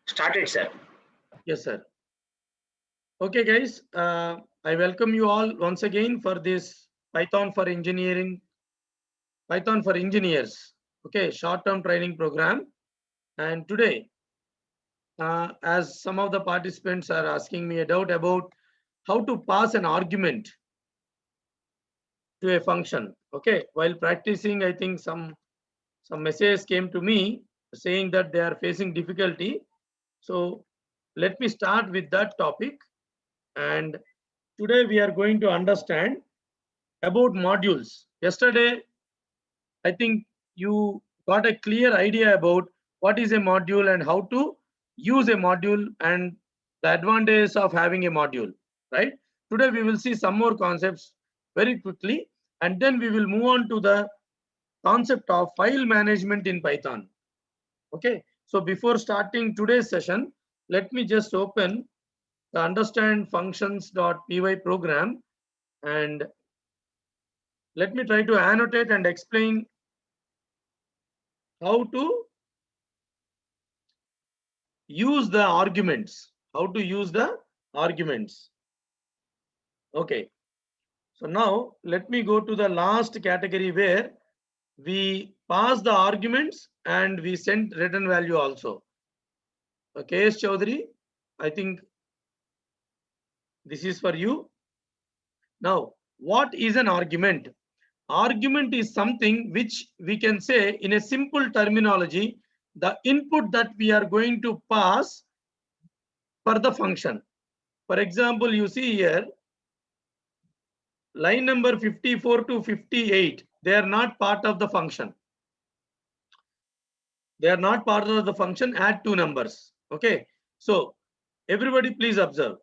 Started, sir. Yes, sir. Okay, guys. I welcome you all once again for this Python for Engineering, Python for Engineers. Okay, short-term training program. And today, as some of the participants are asking me a doubt about how to pass an argument to a function. Okay, while practicing, I think some messages came to me saying that they are facing difficulty. So let me start with that topic. And today we are going to understand about modules. Yesterday, I think you got a clear idea about what is a module and how to use a module and the advantages of having a module, right? Today we will see some more concepts very quickly, and then we will move on to the concept of file management in Python. Okay, so before starting today's session, let me just open the understand functions.py program, and let me try to annotate and explain how to use the arguments. How to use the arguments. Okay, so now let me go to the last category where we pass the arguments and we send return value also. Okay, S. Chaudhary, I think this is for you. Now, what is an argument? Argument is something which we can say in a simple terminology, the input that we are going to pass for the function. For example, you see here, line number 54 to 58, they are not part of the function. They are not part of the function, add two numbers. Okay, so everybody please observe.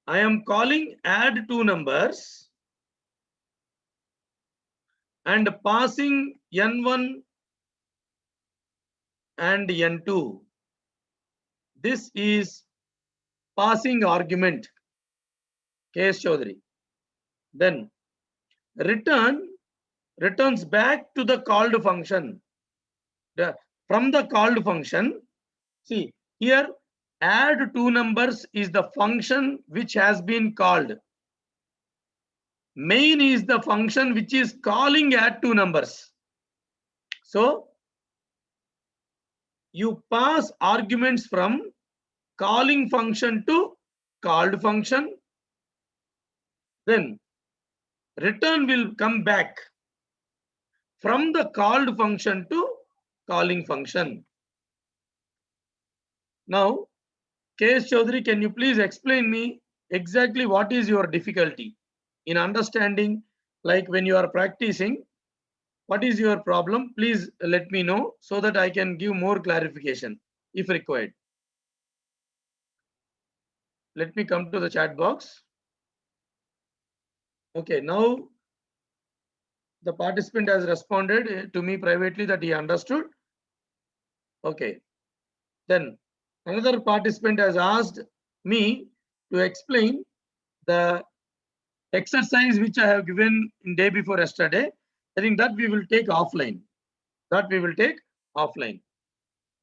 I am calling add two numbers and passing n1 and n2. This is passing argument. K.S. Chaudhary. Then returns back to the called function. From the called function, see here, add two numbers is the function which has been called. Main is the function which is calling add two numbers. So you pass arguments from calling function to called function. Then return will come back from the called function to calling function. Now, K.S. Chaudhary, can you please explain me exactly what is your difficulty in understanding, like when you are practicing, what is your problem? Please let me know so that I can give more clarification if required. Let me come to the chat box. Okay, now the participant has responded to me privately that he understood. Okay, then another participant has asked me to explain the exercise which I have given in day before yesterday. I think that we will take offline.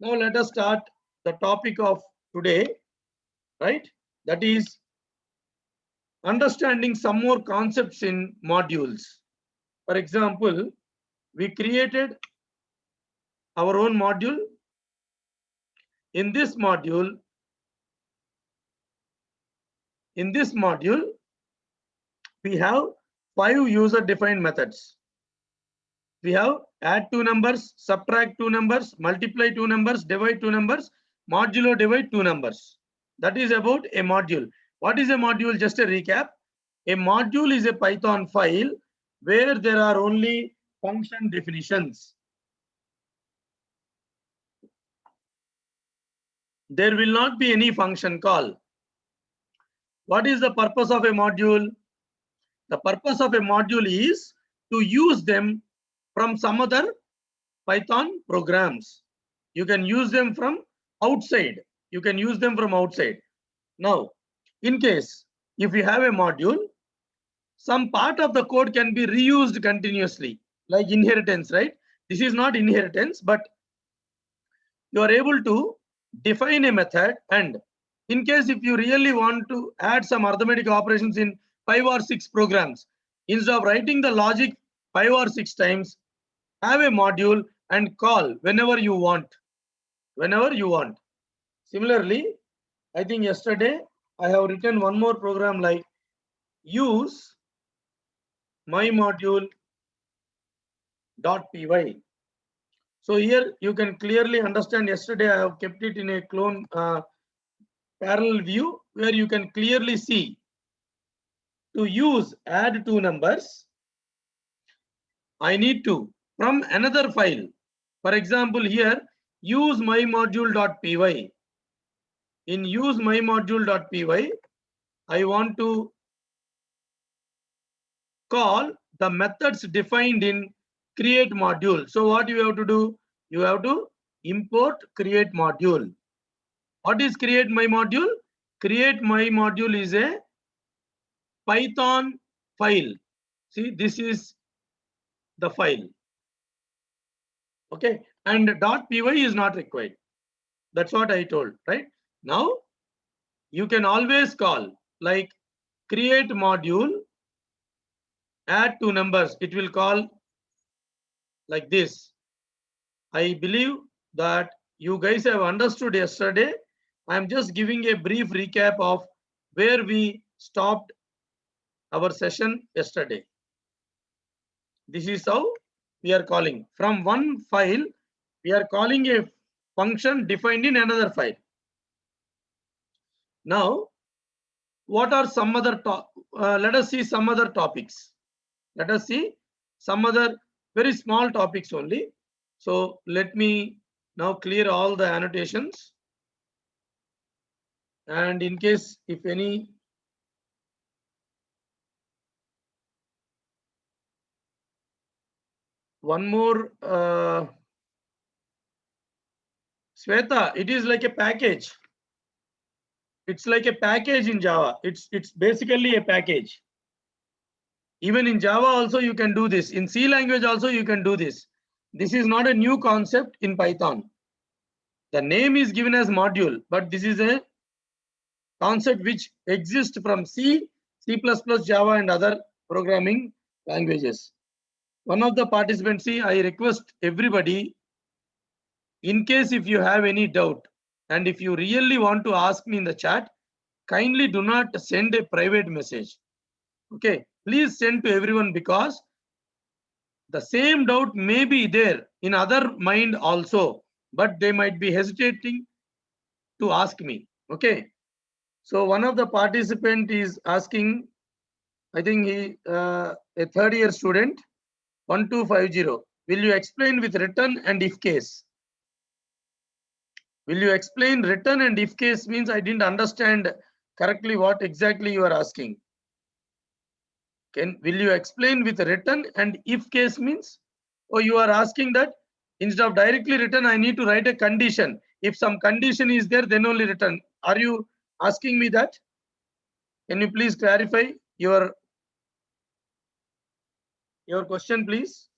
Now let us start the topic of today, right? That is understanding some more concepts in modules. For example, we created our own module. In this module, we have 5 user-defined methods. We have add two numbers, subtract two numbers, multiply two numbers, divide two numbers, modulo divide two numbers. That is about a module. What is a module? Just a recap. A module is a Python file where there are only function definitions. There will not be any function call. What is the purpose of a module? The purpose of a module is to use them from some other Python programs. You can use them from outside. Now, in case if you have a module, some part of the code can be reused continuously, like inheritance, right? This is not inheritance, but you are able to define a method, and in case if you really want to add some arithmetic operations in 5 or 6 programs, instead of writing the logic 5 or 6 times, have a module and call whenever you want. Whenever you want. Similarly, I think yesterday I have written one more program like use my module .py. So here you can clearly understand, yesterday I have kept it in a clone parallel view where you can clearly see to use add two numbers, I need to from another file. For example, here use my module.py. In use my module.py, I want to call the methods defined in create module. So what you have to do? You have to import create module. What is create my module? Create my module is a Python file. See, this is the file. Okay, and .py is not required. That's what I told, right? Now you can always call like create module, add two numbers. It will call like this. I believe that you guys have understood yesterday. I'm just giving a brief recap of where we stopped our session yesterday. This is how we are calling. From one file, we are calling a function defined in another file. Now, what are some other let us see some other topics. Let us see some other very small topics only. So let me now clear all the annotations. And in case if any one more Sweta, it is like a package. It's like a package in Java. It's basically a package. Even in Java also you can do this. In C language also you can do this. This is not a new concept in Python. The name is given as module, but this is a concept which exists from C, C++, Java and other programming languages. One of the participants, I request everybody, in case if you have any doubt and if you really want to ask me in the chat, kindly do not send a private message. Okay, please send to everyone, because the same doubt may be there in other mind also, but they might be hesitating to ask me. Okay, so one of the participant is asking, I think he a third year student, 1250. Will you explain with return and if case? Will you explain return and if case means I didn't understand correctly what exactly you are asking. Will you explain with return and if case means? Or you are asking that instead of directly return, I need to write a condition. If some condition is there, then only return. Are you asking me that? Can you please clarify your question, please?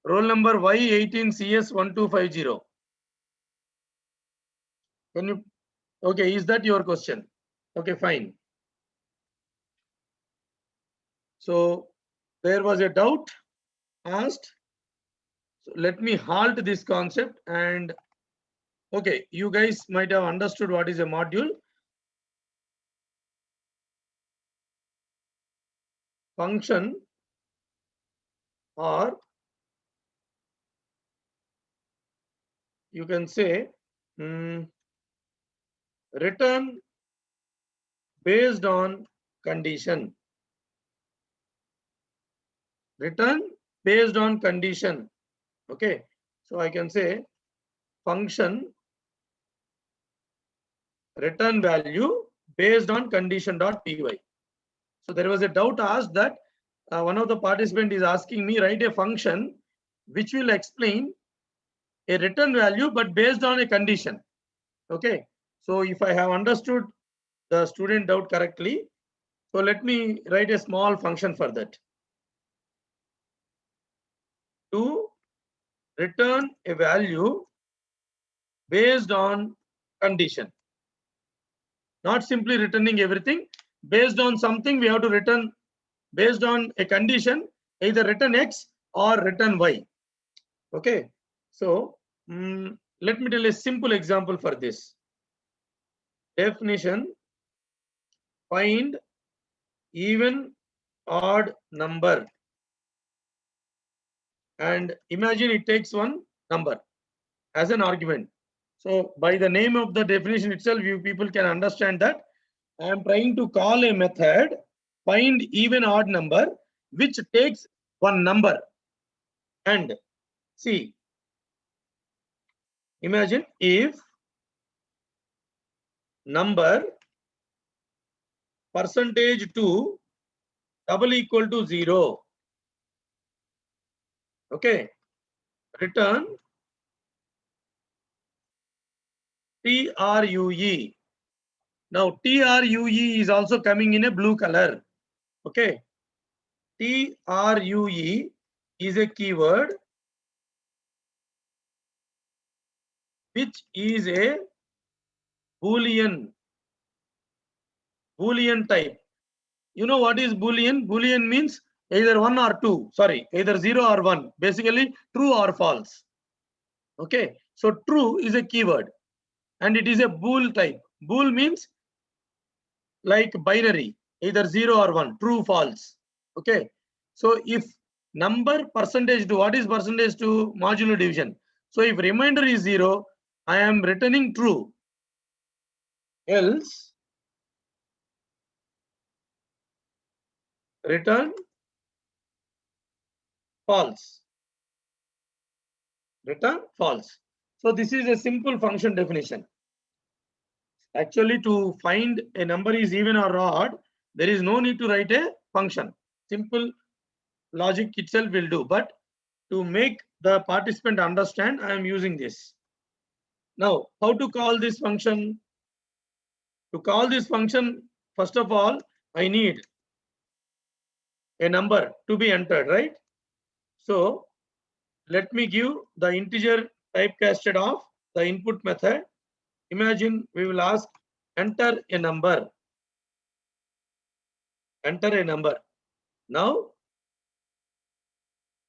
Roll number Y18CS1250. Can you? Okay, is that your question? Okay, fine. So there was a doubt asked. So let me halt this concept and okay, you guys might have understood what is a module. Function or you can say return based on condition. Return based on condition. Okay, so I can say function return value based on condition.py. So there was a doubt asked that one of the participant is asking me write a function which will explain a return value but based on a condition. Okay, so if I have understood the student doubt correctly, so let me write a small function for that. To return a value based on condition. Not simply returning everything. Based on something, we have to return based on a condition, either return X or return Y. Okay. So let me tell a simple example for this. Definition: find even odd number, and imagine it takes one number as an argument. So by the name of the definition itself, you people can understand that I am trying to call a method find even odd number which takes one number. And see, imagine if number percentage 2 double equal to 0. Okay, return TRUE. Now TRUE is also coming in a blue color. Okay, TRUE is a keyword which is a Boolean type. You know what is Boolean? Boolean means either 1 or 2. Sorry, either 0 or 1. Basically, true or false. Okay, so true is a keyword and it is a bool type. Bool means like binary, either 0 or 1, true, false. Okay, so if number percentage to, what is percentage to? Modulo division. So if remainder is 0, I am returning true. Else return false. Return false. So this is a simple function definition. Actually, to find a number is even or odd, there is no need to write a function. Simple logic itself will do. But to make the participant understand, I am using this. Now, how to call this function? To call this function, first of all, I need a number to be entered, right? So let me give the integer typecasted of the input method. Imagine we will ask enter a number. Enter a number. Now,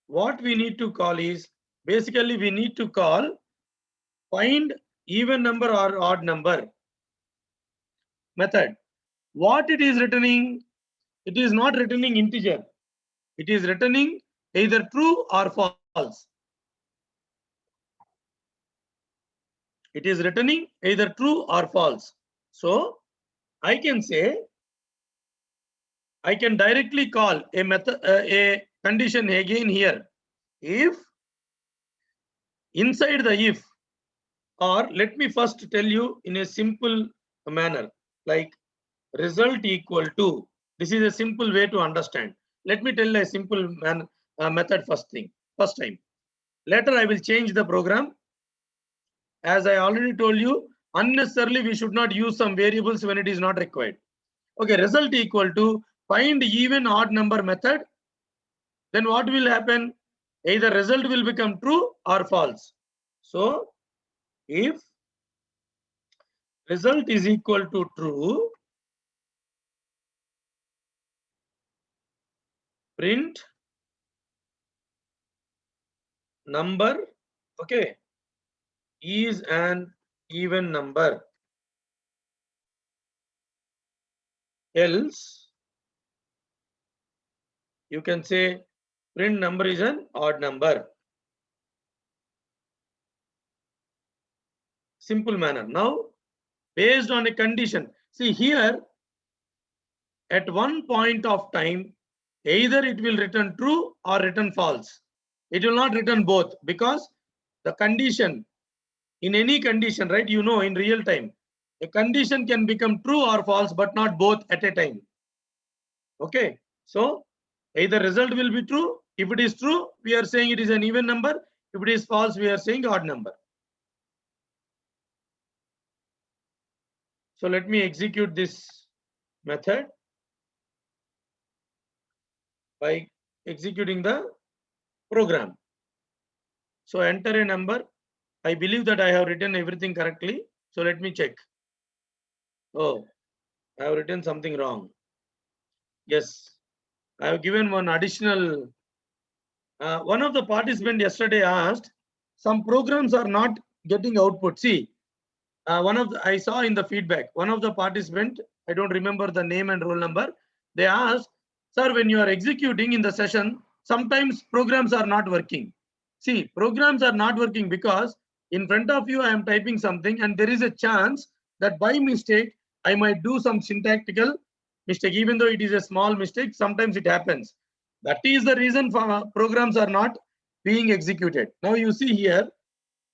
what we need to call is, basically we need to call find even number or odd number method. What it is returning? It is not returning integer. It is returning either true or false. It is returning either true or false. So I can say, I can directly call a method, a condition again here. If inside the if, or let me first tell you in a simple manner, like result equal to, this is a simple way to understand. Let me tell a simple method first time. Later I will change the program. As I already told you, unnecessarily we should not use some variables when it is not required. Okay, result equal to find even odd number method. Then what will happen? Either result will become true or false. So if result is equal to true, print number, okay, is an even number. Else you can say print number is an odd number. Simple manner. Now, based on a condition, see here, at one point of time, either it will return true or return false. It will not return both, because the condition, in any condition, right, you know, in real time, a condition can become true or false, but not both at a time. Okay, so either result will be true. If it is true, we are saying it is an even number. If it is false, we are saying odd number. So let me execute this method by executing the program. So enter a number. I believe that I have written everything correctly. So let me check. Oh, I have written something wrong. Yes, I have given one additional. One of the participants yesterday asked, some programs are not getting output. See, I saw in the feedback, one of the participant, I don't remember the name and roll number. They asked, sir, when you are executing in the session, sometimes programs are not working. See, programs are not working because in front of you, I am typing something and there is a chance that by mistake, I might do some syntactical mistake, even though it is a small mistake, sometimes it happens. That is the reason for programs are not being executed. Now you see here,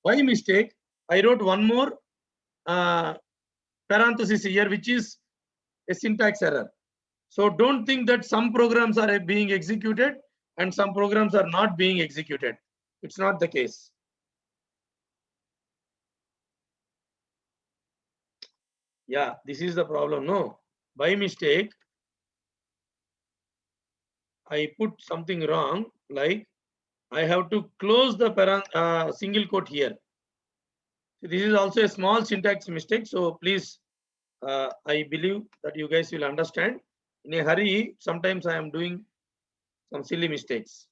by mistake, I wrote one more parenthesis here, which is a syntax error. So don't think that some programs are being executed and some programs are not being executed. It's not the case. Yeah, this is the problem. No, by mistake, I put something wrong, like I have to close the single quote here. This is also a small syntax mistake. So please, I believe that you guys will understand. In a hurry, sometimes I am doing some silly mistakes.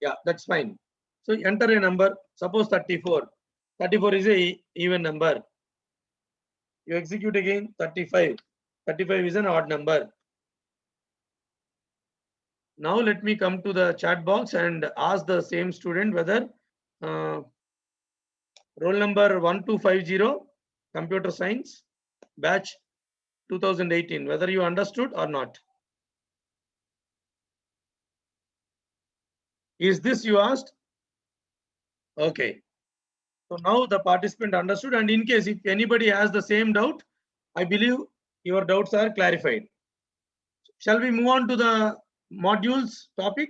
Yeah, that's fine. So enter a number, suppose 34. 34 is a even number. You execute again 35. 35 is an odd number. Now let me come to the chat box and ask the same student whether roll number 1250, computer science, batch 2018, whether you understood or not. Is this you asked? Okay. So now the participant understood, and in case if anybody has the same doubt, I believe your doubts are clarified. Shall we move on to the modules topic?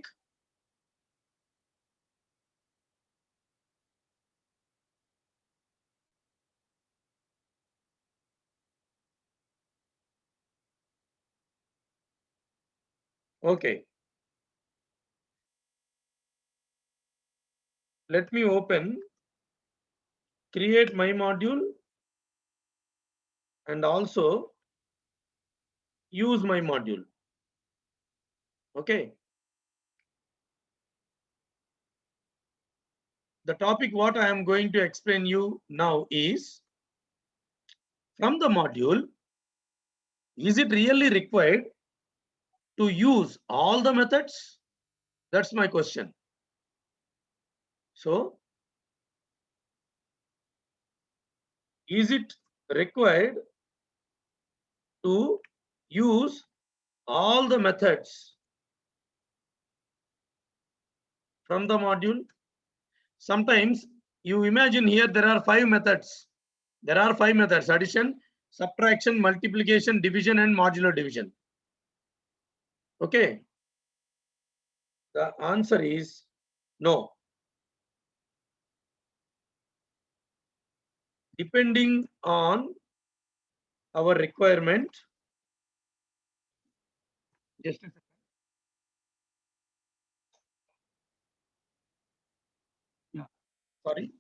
Okay. Let me open, create my module, and also use my module. Okay. The topic what I am going to explain you now is, from the module, is it really required to use all the methods? That's my question. So, is it required to use all the methods from the module? Sometimes you imagine here there are 5 methods. There are 5 methods: addition, subtraction, multiplication, division, and modular division. Okay. The answer is no. Depending on our requirement, just a second. Yeah, sorry.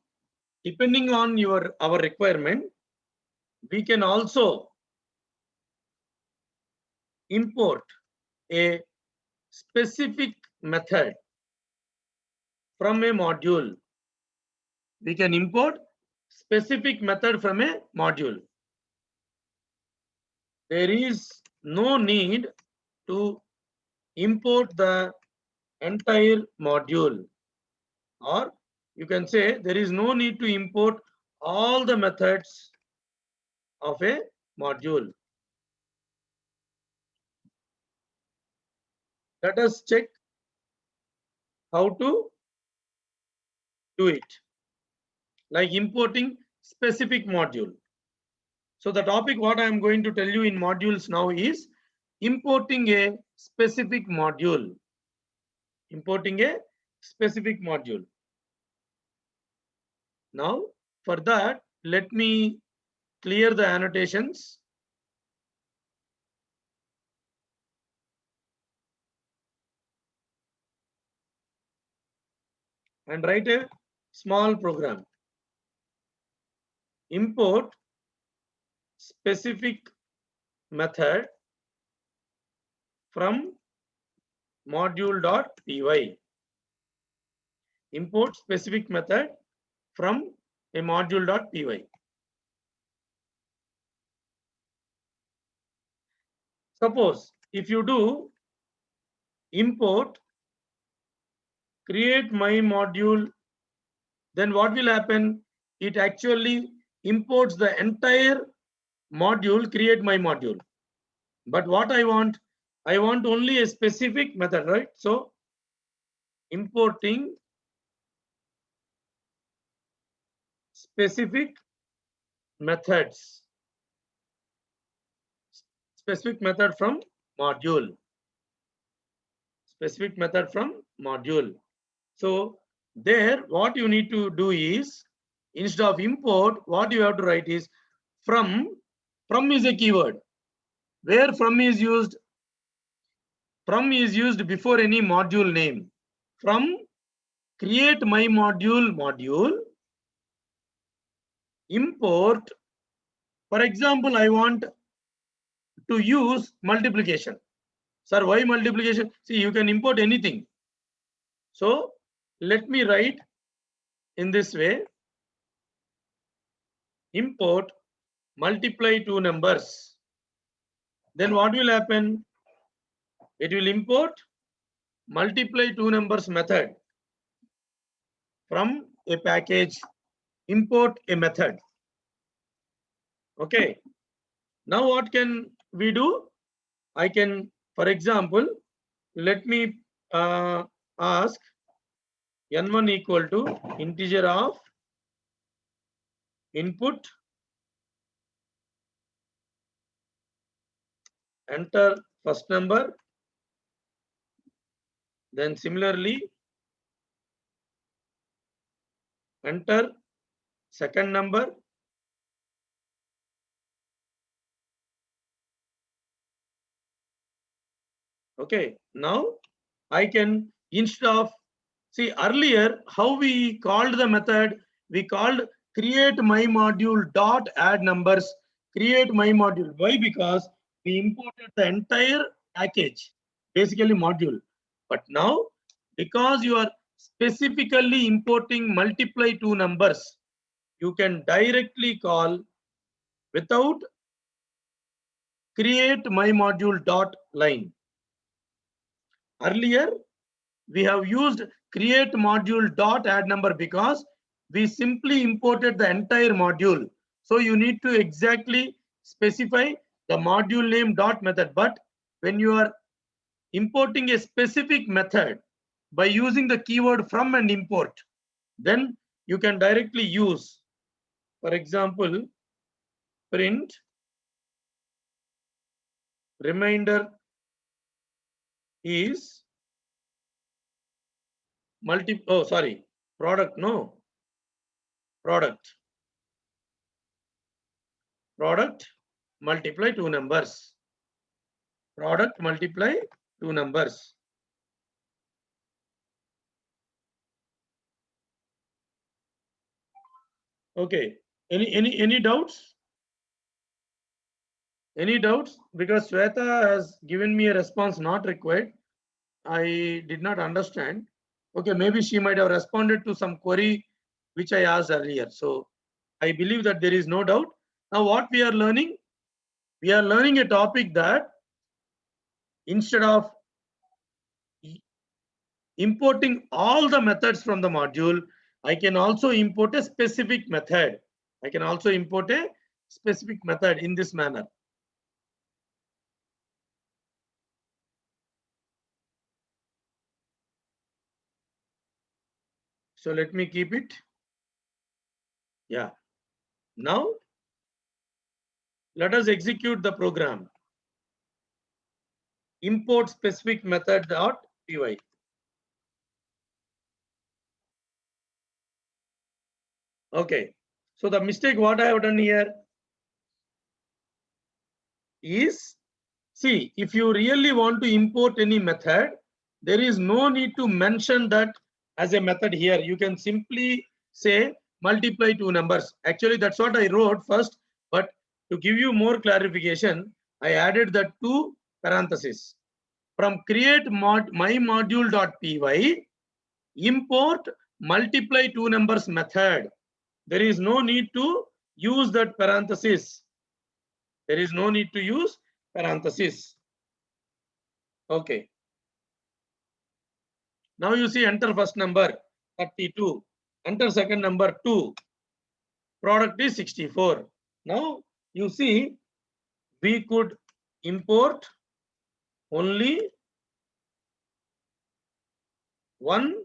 Depending on our requirement, we can also import a specific method from a module. We can import specific method from a module. There is no need to import the entire module, or you can say there is no need to import all the methods of a module. Let us check how to do it, like importing specific module. So the topic what I am going to tell you in modules now is importing a specific module. Importing a specific module. Now for that, let me clear the annotations. And write a small program. Import specific method from module.py. Import specific method from a module.py. Suppose if you do import create my module, then what will happen? It actually imports the entire module, create my module. But what I want only a specific method, right? So importing specific methods, specific method from module, specific method from module. So there, what you need to do is, instead of import, what you have to write is from. From is a keyword. Where from is used? From is used before any module name. From create my module, import. For example, I want to use multiplication. Sir, why multiplication? See, you can import anything. So let me write in this way. Import multiply two numbers. Then what will happen? It will import multiply two numbers method from a package, import a method. Okay. Now what can we do? I can, for example, let me ask n1 equal to integer of input, enter first number, then similarly enter second number, okay. Now I can, instead of, see earlier how we called the method, we called create my module dot add numbers, create my module. Why? Because we imported the entire package, basically module. But now, because you are specifically importing multiply two numbers, you can directly call without create my module dot line. Earlier, we have used create module dot add number because we simply imported the entire module. So you need to exactly specify the module name dot method. But when you are importing a specific method by using the keyword from and import, then you can directly use, for example, print remainder is product multiply two numbers, product multiply two numbers. Okay, any doubts? Any doubts? Because Shweta has given me a response not required. I did not understand. Okay, maybe she might have responded to some query which I asked earlier. So I believe that there is no doubt. Now what we are learning? We are learning a topic that instead of importing all the methods from the module, I can also import a specific method. I can also import a specific method in this manner. So let me keep it. Yeah. Now let us execute the program. Import specific method dot py. Okay. So the mistake what I have done here is, see, if you really want to import any method, there is no need to mention that as a method here. You can simply say multiply two numbers. Actually, that's what I wrote first, but To give you more clarification, I added the two parentheses. From create my module.py, import multiply two numbers method. There is no need to use that parenthesis. There is no need to use parenthesis. Okay. Now you see enter first number 32, enter second number 2, product is 64. Now you see we could import only one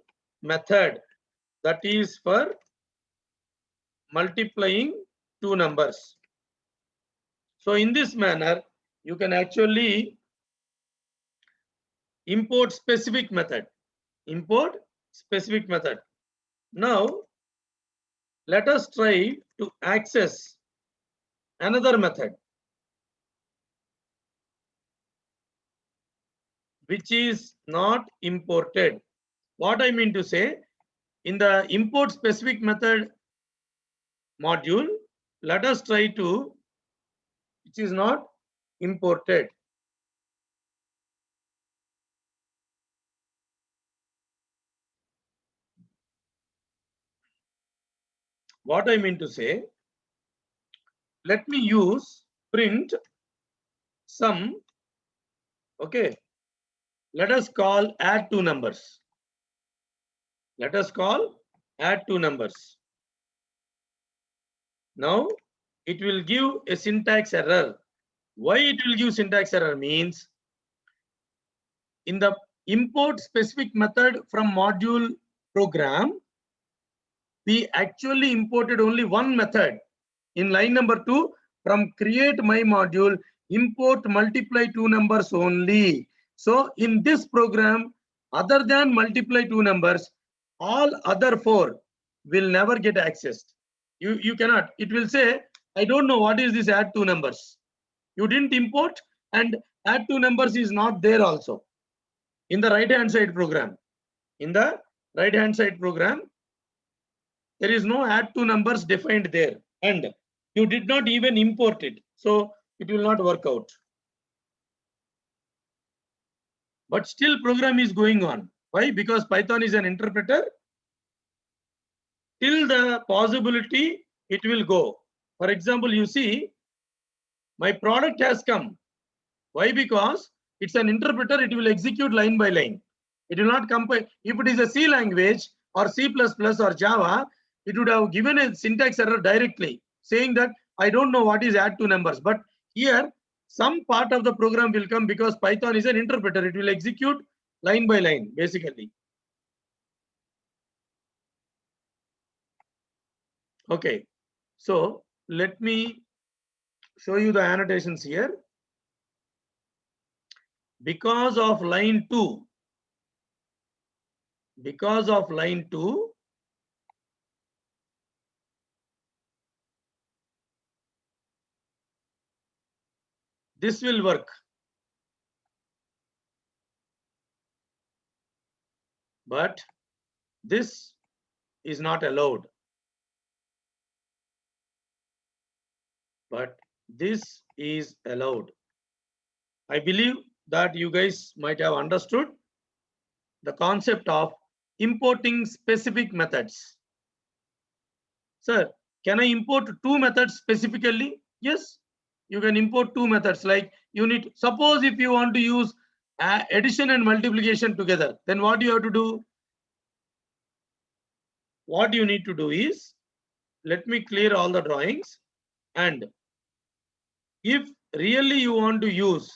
method, that is for multiplying two numbers. So in this manner you can actually import specific method. Import specific method. Now let us try to access another method which is not imported. What I mean to say, in the import specific method module, let us try to, which is not imported. What I mean to say, let me use print sum. Okay, let us call add two numbers. Let us call add two numbers. Now it will give a syntax error. Why it will give syntax error means, in the import specific method from module program, we actually imported only one method. In line number 2, from create my module, import multiply two numbers only. So in this program, other than multiply two numbers, all other four will never get accessed. You cannot. It will say, I don't know what is this add two numbers. You didn't import, and add two numbers is not there also. In the right hand side program, in the right hand side program, there is no add two numbers defined there, and you did not even import it, so it will not work out. But still program is going on. Why? Because Python is an interpreter. Till the possibility it will go. For example, you see my product has come. Why? Because it's an interpreter, it will execute line by line. It will not compile. If it is a C language or C++ or Java, it would have given a syntax error directly, saying that I don't know what is add two numbers. But here, some part of the program will come because Python is an interpreter. It will execute line by line, basically. Okay. So let me show you the annotations here. Because of line 2, this will work. But this is not allowed. But this is allowed. I believe that you guys might have understood the concept of importing specific methods. Sir, can I import two methods specifically? Yes, you can import two methods. Like you need, suppose if you want to use addition and multiplication together, then what you have to do? What you need to do is, let me clear all the drawings, and if really you want to use,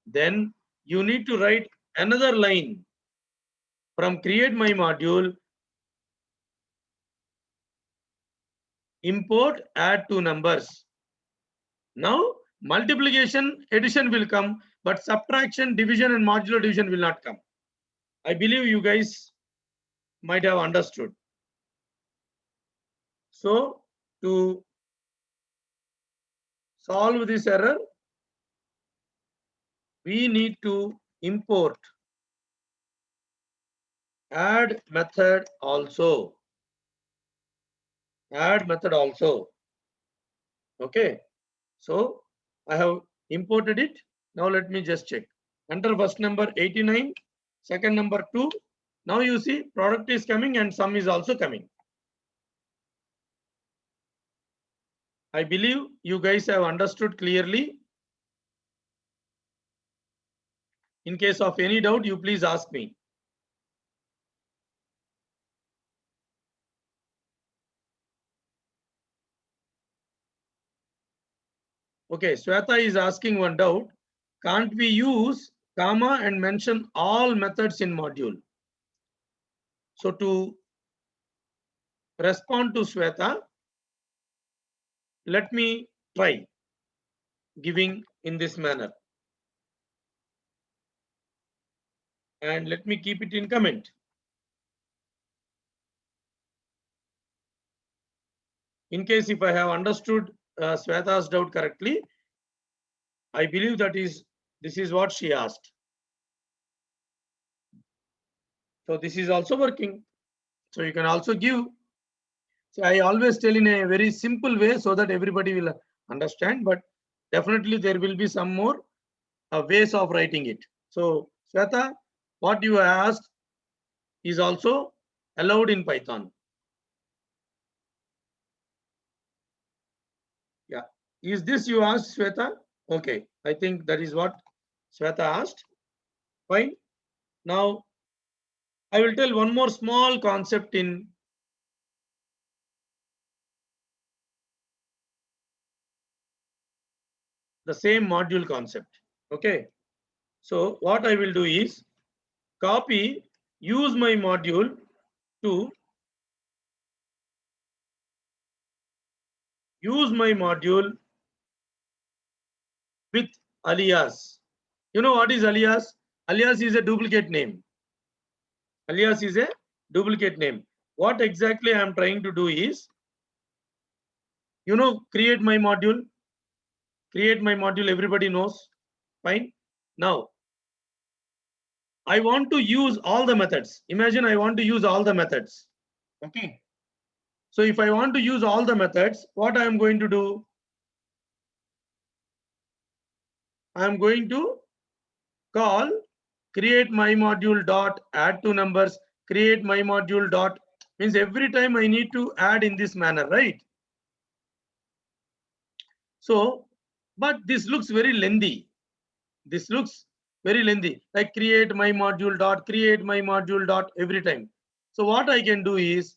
then you need to write another line from create my module, import add two numbers. Now multiplication, addition will come, but subtraction, division and modular division will not come. I believe you guys might have understood. So to solve this error, we need to import add method also. Add method also. Okay. So I have imported it. Now let me just check. Enter first number 89, second number 2. Now you see product is coming and sum is also coming. I believe you guys have understood clearly. In case of any doubt, you please ask me. Okay, Sweta is asking one doubt. Can't we use comma and mention all methods in module? So to respond to Sweta, let me try giving in this manner. And let me keep it in comment. In case if I have understood Sweta's doubt correctly, I believe that this is what she asked. So this is also working. So you can also give. So I always tell in a very simple way so that everybody will understand, but definitely there will be some more ways of writing it. So Sweta, what you asked is also allowed in Python. Yeah. Is this you asked, Sweta? Okay. I think that is what Sweta asked. Fine. Now I will tell one more small concept in the same module concept. Okay. So what I will do is copy, use my module to use my module with alias. You know what is alias? Alias is a duplicate name. Alias is a duplicate name. What exactly I am trying to do is, create my module. Create my module, everybody knows. Fine. Now, I want to use all the methods. Imagine I want to use all the methods. Okay. So if I want to use all the methods, what I am going to do? I am going to call create my module dot add to numbers, create my module dot, means every time I need to add in this manner, right? So, but this looks very lengthy. This looks very lengthy, like create my module dot every time. So what I can do is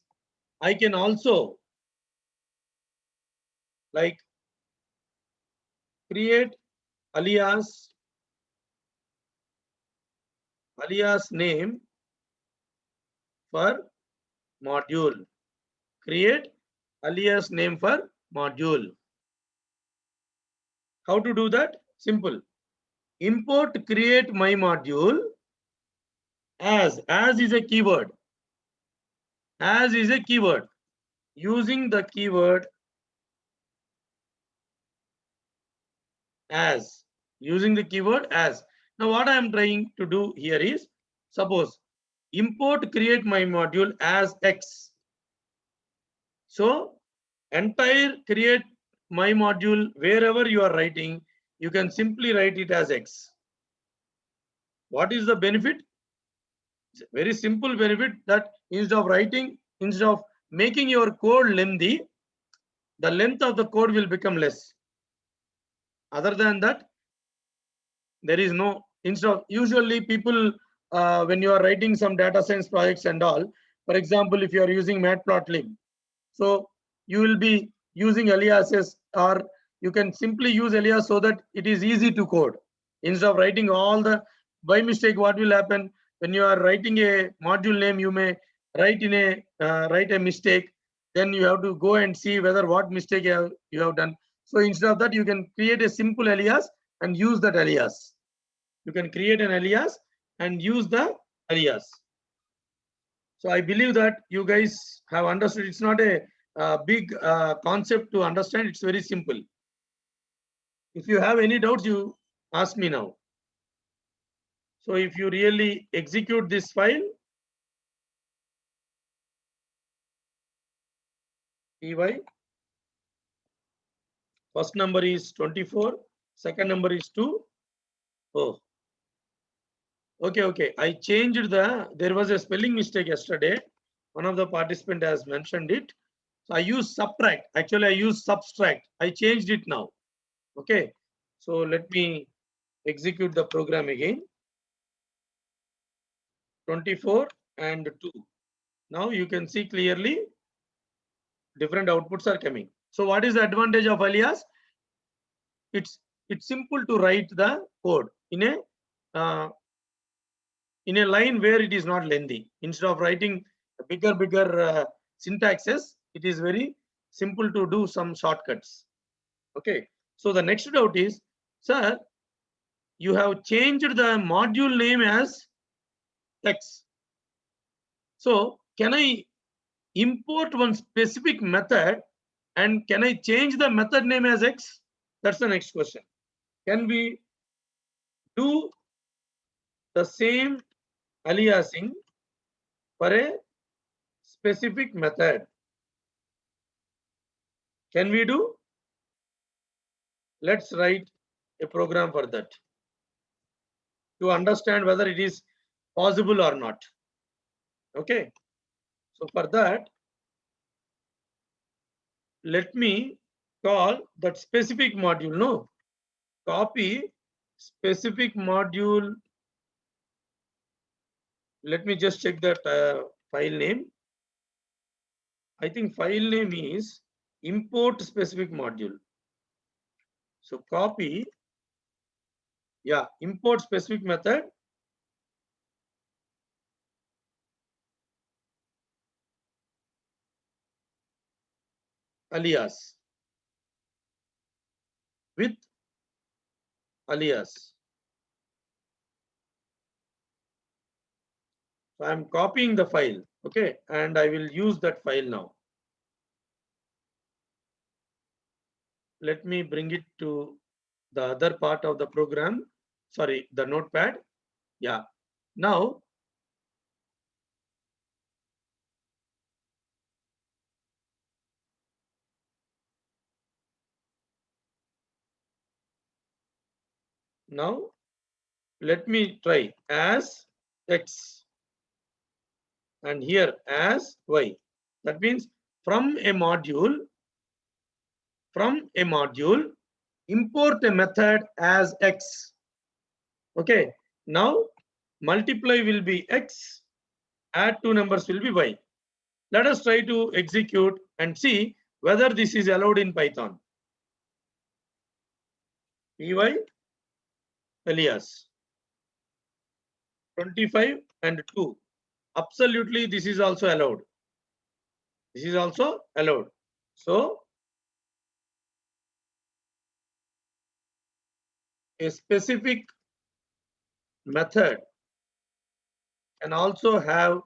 I can also like create alias name for module. Create alias name for module. How to do that? Simple. Import create my module as is a keyword. As is a keyword. Using the keyword as. Using the keyword as. Now what I am trying to do here is, suppose import create my module as X. So entire create my module, wherever you are writing, you can simply write it as X. What is the benefit? Very simple benefit, that instead of making your code lengthy, the length of the code will become less. Other than that, there is no, instead of, usually people, when you are writing some data science projects and all, for example, if you are using matplotlib, so you will be using aliases, or you can simply use alias so that it is easy to code. Instead of writing all the, by mistake, what will happen when you are writing a module name, you may write a mistake, then you have to go and see whether what mistake you have done. So instead of that, you can create a simple alias and use that alias. You can create an alias and use the alias. So I believe that you guys have understood. It's not a big concept to understand. It's very simple. If you have any doubts, you ask me now. So if you really execute this file, py First number is 24. Second number is 2. Oh, okay. I changed there was a spelling mistake yesterday. One of the participant has mentioned it. So I use subtract. Actually, I use subtract. I changed it now. Okay. So let me execute the program again. 24 and 2. Now you can see clearly different outputs are coming. So what is the advantage of alias? It's simple to write the code in a line where it is not lengthy. Instead of writing bigger syntaxes, it is very simple to do some shortcuts. Okay. So the next doubt is, sir, you have changed the module name as X. So can I import one specific method and can I change the method name as X? That's the next question. Can we do the same aliasing for a specific method? Can we do? Let's write a program for that to understand whether it is possible or not. Okay. So for that, let me call that specific module. No, copy specific module. Let me just check that file name. I think file name is import specific module. So copy, yeah, import specific method. Alias with alias. So I'm copying the file, okay, and I will use that file now. Let me bring it to the other part of the program. Sorry, the notepad. Yeah. Now, let me try as X and here as Y. That means from a module, import a method as X. Okay. Now multiply will be X, add two numbers will be Y. Let us try to execute and see whether this is allowed in Python. Py alias 25 and 2. Absolutely, this is also allowed. This is also allowed. So a specific method can also have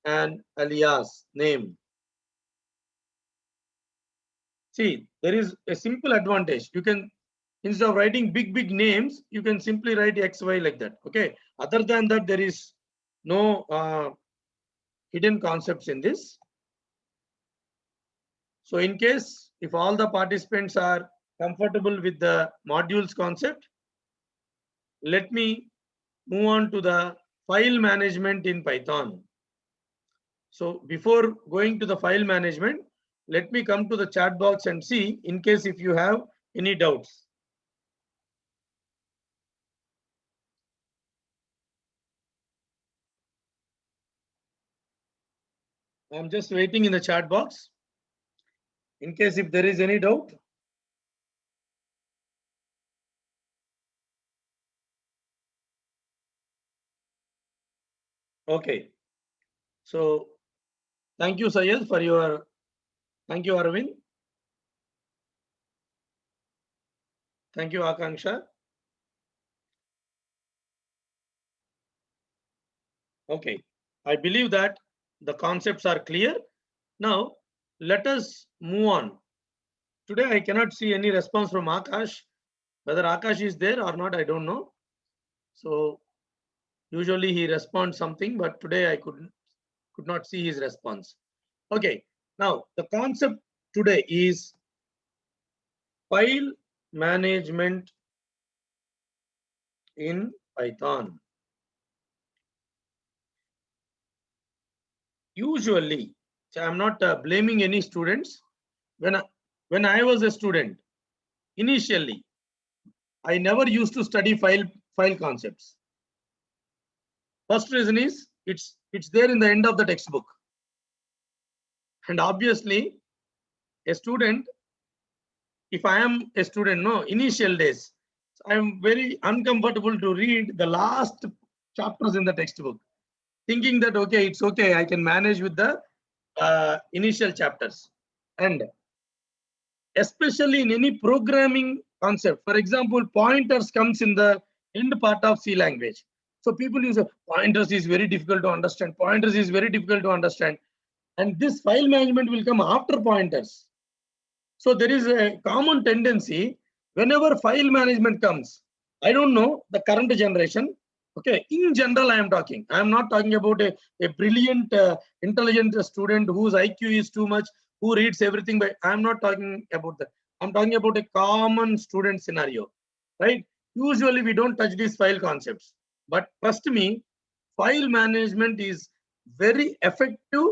an alias name. See, there is a simple advantage. You can, instead of writing big names, you can simply write XY like that. Okay. Other than that, there is no hidden concepts in this. So in case if all the participants are comfortable with the modules concept, let me move on to the file management in Python. So before going to the file management, let me come to the chat box and see in case if you have any doubts. I'm just waiting in the chat box in case if there is any doubt. Okay. So thank you, Sayed, for your, thank you, Arvind. Thank you, Akanksha. Okay. I believe that the concepts are clear. Now, let us move on. Today, I cannot see any response from Akash. Whether Akash is there or not, I don't know. So usually he responds something, but today I could not see his response. Okay. Now, the concept today is File management in Python. Usually, so I'm not blaming any students. When I was a student, initially, I never used to study file concepts. First reason is it's there in the end of the textbook, and obviously, a student, if I am a student, no, initial days, I am very uncomfortable to read the last chapters in the textbook, thinking that okay, it's okay, I can manage with the initial chapters. And especially in any programming concept, for example, pointers comes in the end part of C language. So people use pointers is very difficult to understand. Pointers is very difficult to understand, and this file management will come after pointers. So there is a common tendency whenever file management comes. I don't know the current generation. Okay, in general, I am talking. I am not talking about a brilliant, intelligent student whose IQ is too much, who reads everything. But I am not talking about that. I'm talking about a common student scenario, right? Usually, we don't touch these file concepts. But trust me, file management is very effective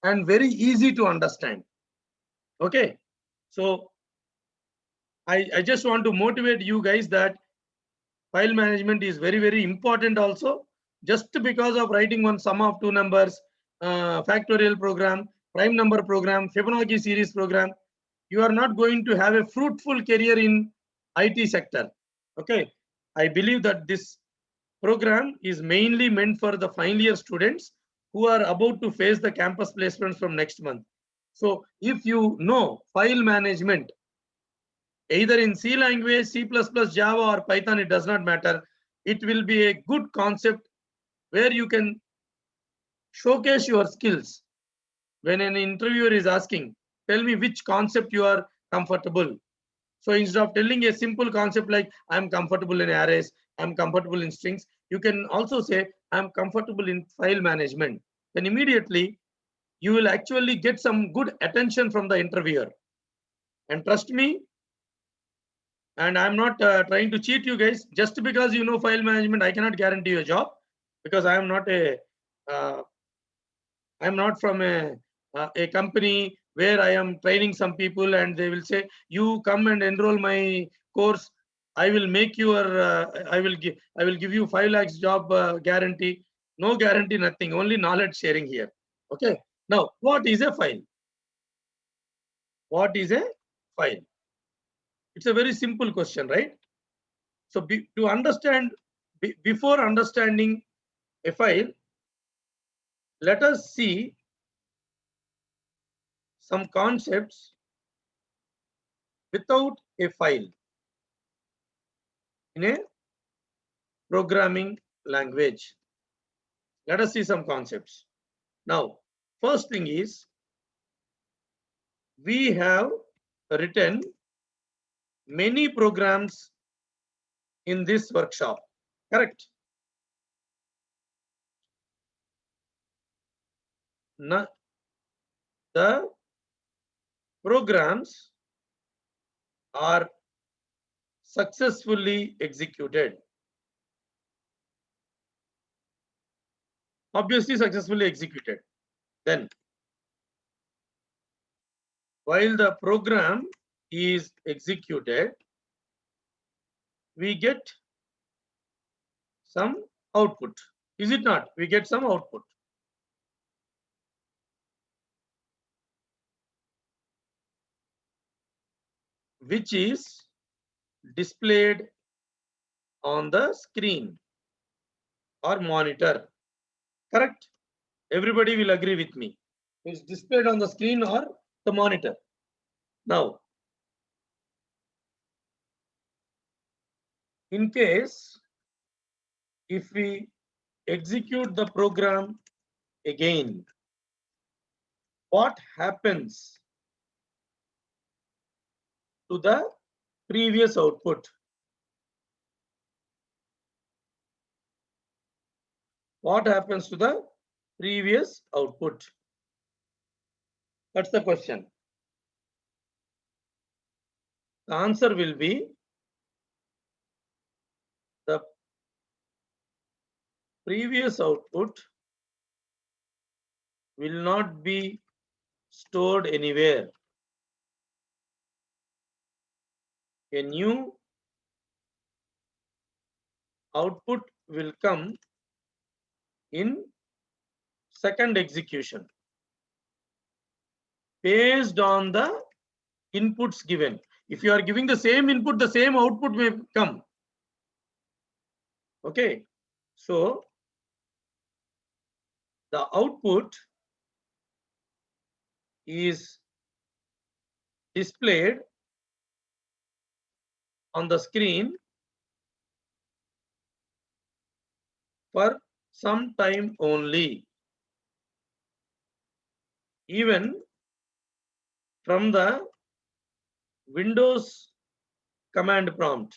and very easy to understand. Okay, so I just want to motivate you guys that file management is very, very important also. Just because of writing one sum of two numbers, factorial program, prime number program, Fibonacci series program, you are not going to have a fruitful career in IT sector. Okay, I believe that this program is mainly meant for the final year students who are about to face the campus placements from next month. So if you know file management, either in C language, C++, Java or Python, it does not matter. It will be a good concept where you can showcase your skills. When an interviewer is asking, tell me which concept you are comfortable. So instead of telling a simple concept like I'm comfortable in arrays, I'm comfortable in strings, you can also say I'm comfortable in file management. Then immediately you will actually get some good attention from the interviewer. And trust me, and I'm not trying to cheat you guys. Just because you know file management, I cannot guarantee you a job, because I am not uh, I'm not from a company where I am training some people and they will say you come and enroll my course. I will make your I will give you 5 lakhs job guarantee. No guarantee, nothing. Only knowledge sharing here. Okay. Now, what is a file? What is a file? It's a very simple question, right? So to understand, before understanding a file, let us see some concepts without a file in a programming language. Let us see some concepts. Now, first thing is, we have written many programs in this workshop, correct? Now, the programs are successfully executed. Obviously, successfully executed. Then, while the program is executed, we get some output. Is it not? We get some output. Which is displayed on the screen or monitor. Correct? Everybody will agree with me. It's displayed on the screen or the monitor. Now, in case if we execute the program again, what happens to the previous output? What happens to the previous output? That's the question. The answer will be the previous output will not be stored anywhere. A new output will come in second execution based on the inputs given. If you are giving the same input, the same output may come. Okay, so the output is displayed on the screen for some time only, even from the Windows command prompt.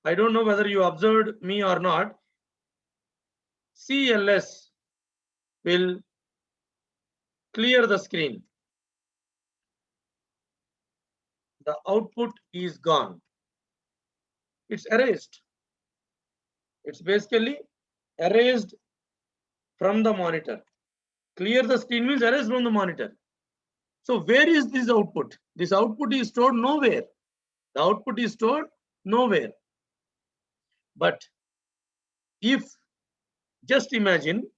I don't know whether you observed me or not. CLS will clear the screen. The output is gone. It's erased. It's basically erased from the monitor. Clear the screen means erased from the monitor. So where is this output? This output is stored nowhere. The output is stored nowhere. But if just imagine,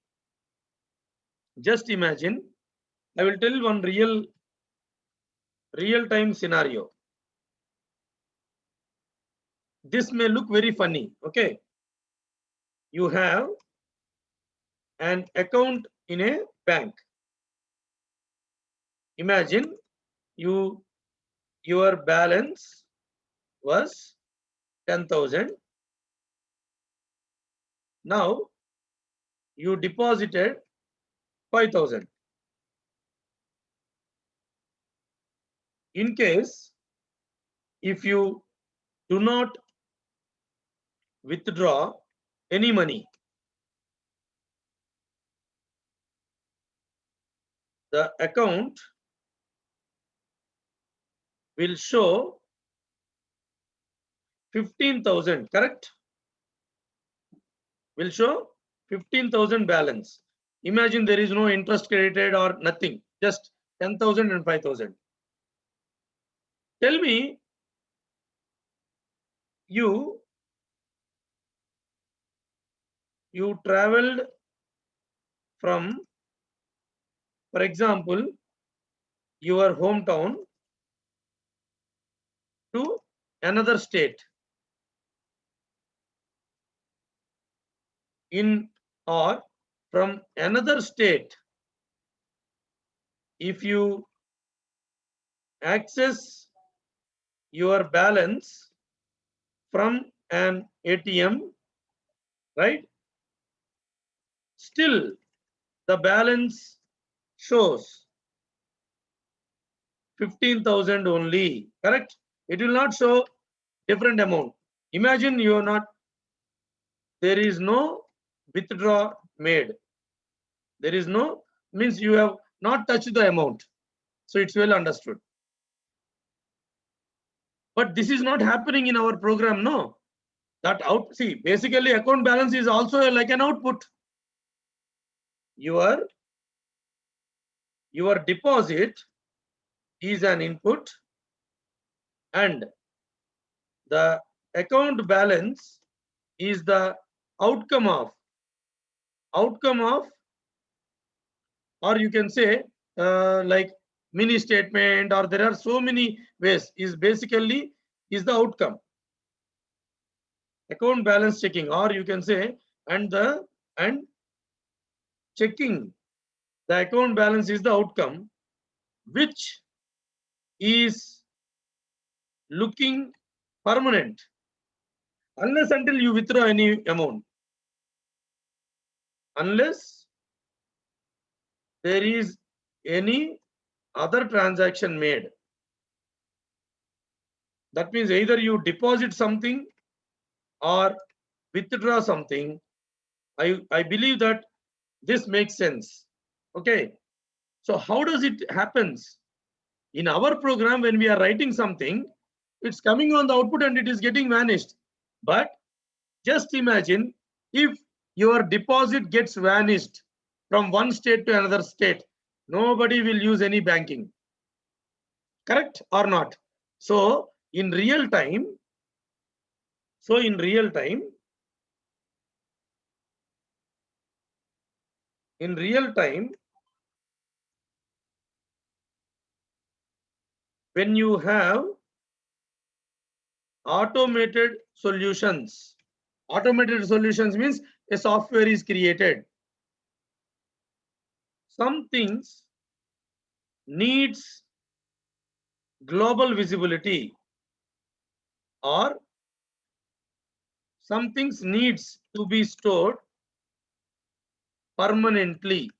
I will tell one real-time scenario. This may look very funny. Okay, you have an account in a bank. Imagine your balance was 10,000. Now you deposited 5,000. In case if you do not withdraw any money, the account will show 15,000, correct? Will show 15,000 balance. Imagine there is no interest credited or nothing, just 10,000 and 5,000. Tell me, you traveled from, for example, your hometown to another state or from another state. If you access your balance from an ATM, right? Still the balance shows 15,000 only, correct? It will not show different amount. Imagine there is no withdraw made. There is no, means you have not touched the amount. So it's well understood. But this is not happening in our program, no. See, basically account balance is also like an output. Your deposit is an input and the account balance is the outcome of, or you can say like mini statement, or there are so many ways, is basically is the outcome. Account balance checking, or you can say and checking the account balance is the outcome, which is looking permanent unless until you withdraw any amount. Unless there is any other transaction made. That means either you deposit something or withdraw something. I believe that this makes sense. Okay, so how does it happens? In our program, when we are writing something, it's coming on the output and it is getting vanished. But just imagine if your deposit gets vanished from one state to another state, nobody will use any banking. Correct or not? So in real time, when you have automated solutions means a software is created. Some things needs global visibility, or some things needs to be stored permanently.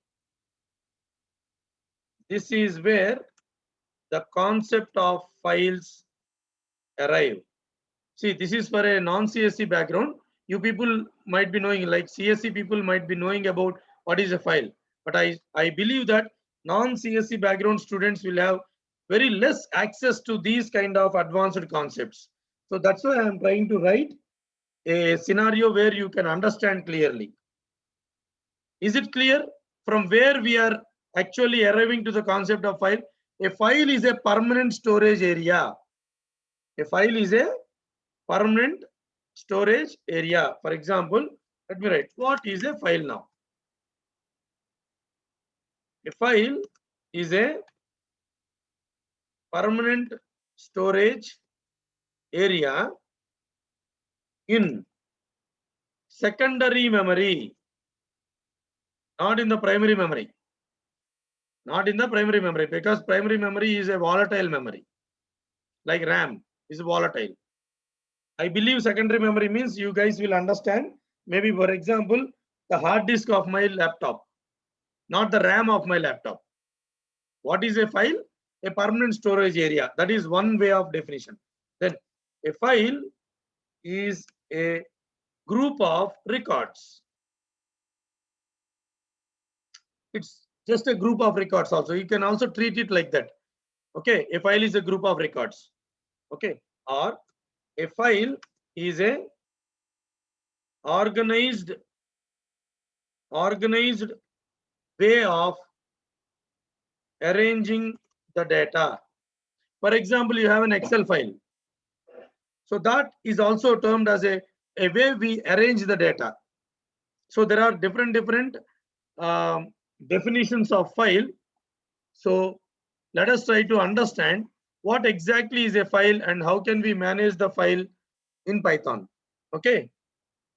This is where the concept of files arrive. See, this is for a non-CSC background. You people might be knowing, like CSC people might be knowing about what is a file. But I believe that non-CSC background students will have very less access to these kind of advanced concepts. So that's why I'm trying to write a scenario where you can understand clearly. Is it clear from where we are actually arriving to the concept of file? A file is a permanent storage area. A file is a permanent storage area. For example, let me write what is a file now. A file is a permanent storage area in secondary memory, not in the primary memory. Not in the primary memory, because primary memory is a volatile memory, like RAM is volatile. I believe secondary memory means you guys will understand. Maybe for example, the hard disk of my laptop, not the RAM of my laptop. What is a file? A permanent storage area. That is one way of definition. Then a file is a group of records. It's just a group of records also. You can also treat it like that. Okay, a file is a group of records. Okay, or a file is a organized way of arranging the data. For example, you have an Excel file. So that is also termed as a way we arrange the data. So there are different definitions of file. So let us try to understand what exactly is a file and how can we manage the file in Python. Okay.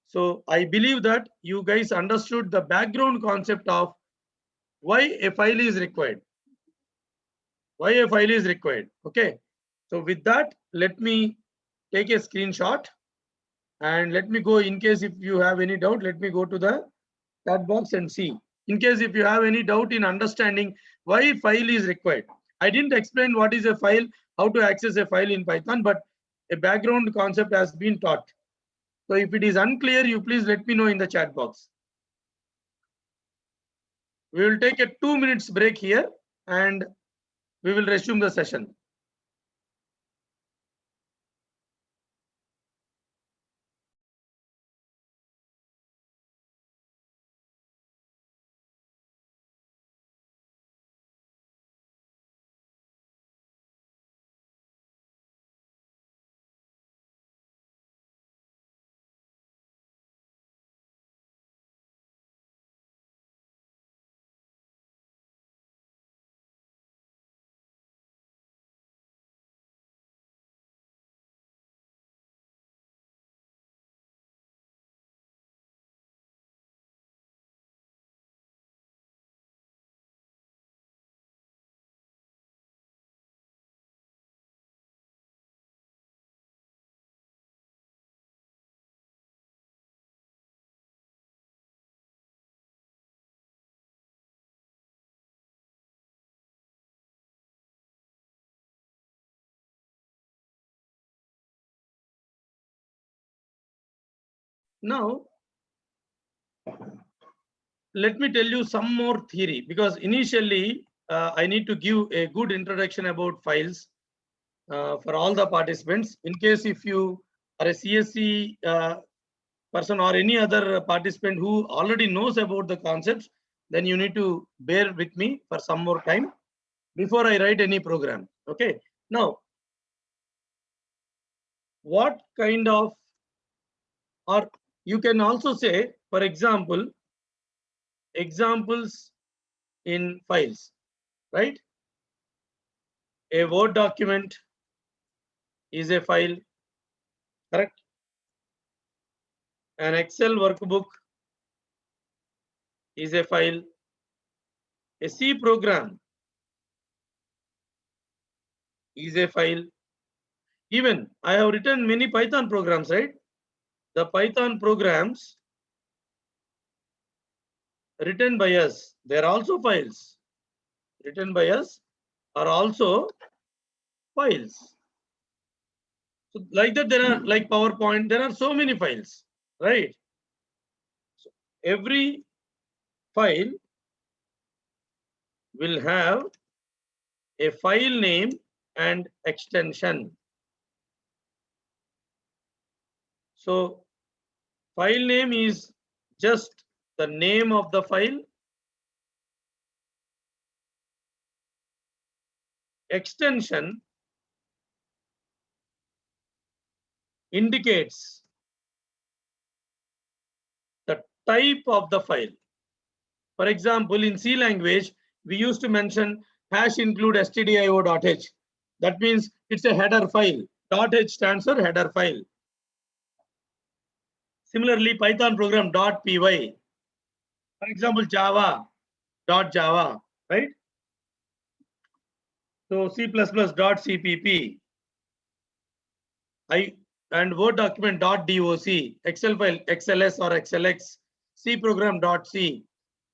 So I believe that you guys understood the background concept of why a file is required. Why a file is required. Okay. So with that, let me take a screenshot and let me go. In case if you have any doubt, let me go to the chat box and see. In case if you have any doubt in understanding why file is required. I didn't explain what is a file, how to access a file in Python, but a background concept has been taught. So if it is unclear, you please let me know in the chat box. We will take a 2 minutes break here and we will resume the session. Now, let me tell you some more theory, because initially I need to give a good introduction about files for all the participants. In case if you are a CSC person or any other participant who already knows about the concepts, then you need to bear with me for some more time before I write any program. Okay. Now, what kind of, or you can also say, for example, examples in files, right? A Word document is a file, correct? An Excel workbook is a file. A C program is a file. Even I have written many Python programs, right? The Python programs written by us, they're also files. Written by us are also files. So like that, there are like PowerPoint, there are so many files, right? So every file will have a file name and extension. So file name is just the name of the file. Extension indicates the type of the file. For example, in C language, we used to mention hash include stdio.h. That means it's a header file. .h stands for header file. Similarly, Python program .py. For example, Java, right? So C++ .cpp. And Word document .doc, Excel file XLS or XLX, C program .c,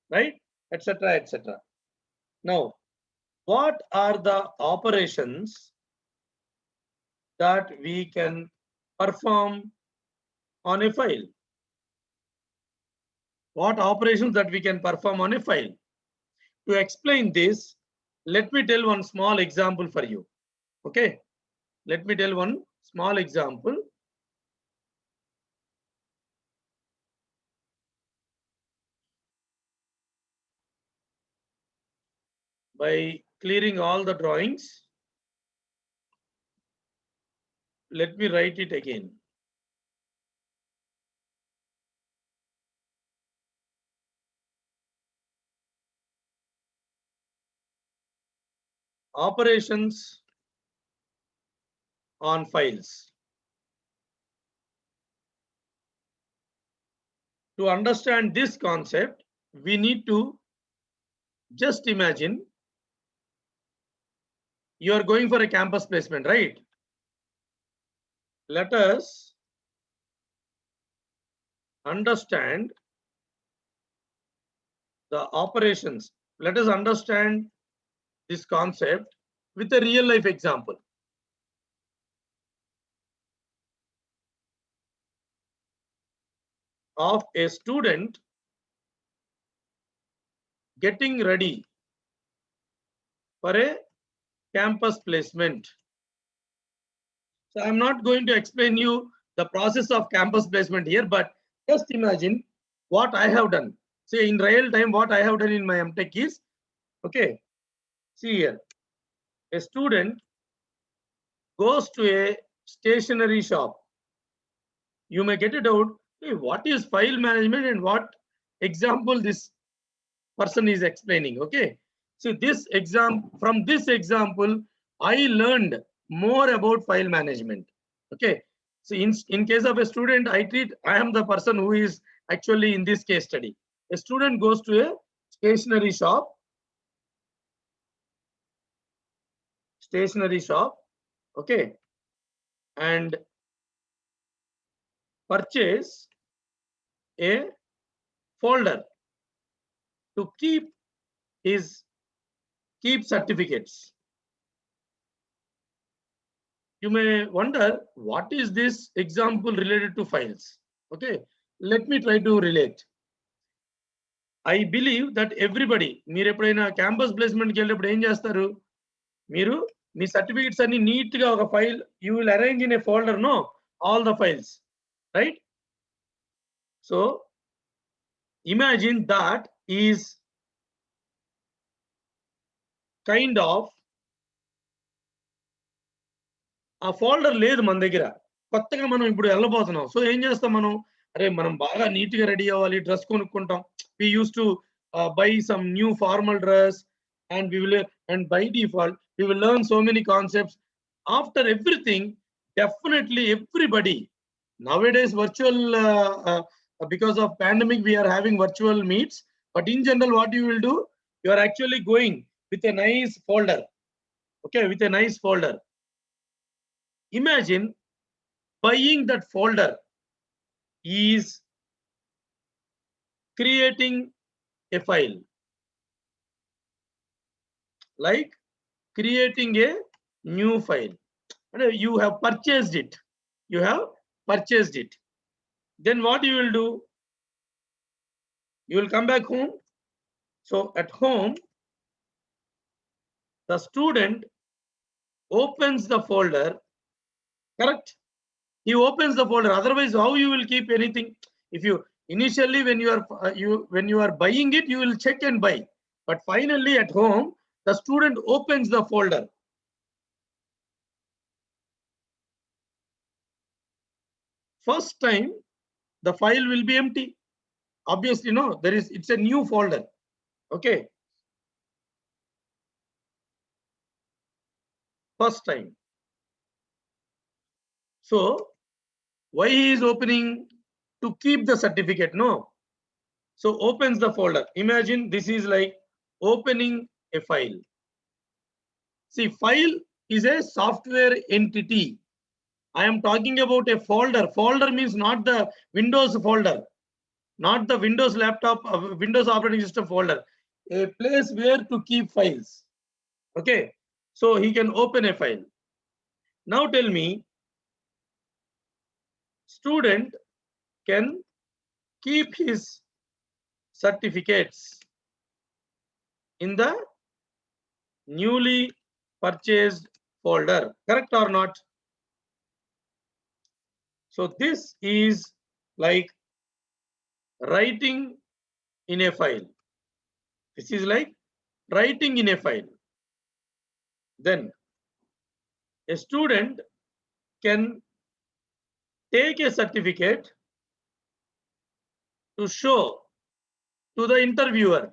right? Etc. etc. Now, what are the operations that we can perform on a file? What operations that we can perform on a file? To explain this, let me tell one small example for you. Okay, let me tell one small example. By clearing all the drawings, let me write it again. Operations on files. To understand this concept, we need to just imagine you are going for a campus placement, right? Let us understand the operations. Let us understand this concept with a real life example. Of a student getting ready for a campus placement. So I'm not going to explain you the process of campus placement here, but just imagine what I have done. See, in real time, what I have done in my MTech is, okay, see here, a student goes to a stationery shop. You may get it out, hey, what is file management and what example this person is explaining, okay? So from this example, I learned more about file management, okay? So in case of a student, I am the person who is actually in this case study. A student goes to a stationery shop, okay, and purchase a folder to keep certificates. You may wonder, what is this example related to files? Okay, let me try to relate. I believe that everybody, మీరు ఎప్పుడైనా campus ప్లేస్మెంట్కి వెళ్ళినప్పుడు ఏం చేస్తారు, మీరు మీ certificates అన్ని neat గా ఒక file, you will arrange in a folder, no, all the files, right? So imagine that is kind of ఆ ఫోల్డర్ లేదు మన దగ్గర, కొత్తగా మనం ఇప్పుడు వెళ్ళబోతున్నాం. సో ఏం చేస్తాం మనం, అరే మనం బాగా నీట్ గా రెడీ అవ్వాలి, డ్రెస్ కొనుక్కుంటాం. We use to buy some new formal dress and we will, and by default we will learn so many concepts. After everything, definitely everybody nowadays virtual, because of pandemic we are having virtual meets, but in general what you will do, you are actually going with a nice folder, okay, with a nice folder. Imagine buying that folder is creating a file, like creating a new file. You have purchased it, you have purchased it. Then what you will do, you will come back home. So at home, the student opens the folder, correct? He opens the folder, otherwise how you will keep anything? If you initially when you are buying it, you will check and buy, but finally at home the student opens the folder. First time the file will be empty, obviously, no, it's a new folder, okay, first time. So why he is opening? To keep the certificate, no? So opens the folder. Imagine this is like opening a file. See, file is a software entity. I am talking about a folder. Folder means not the Windows folder, not the Windows laptop, Windows operating system folder. A place where to keep files. Okay, so he can open a file. Now tell me, student can keep his certificates in the newly purchased folder, correct or not? So this is like writing in a file. This is like writing in a file. Then a student can take a certificate to show to the interviewer.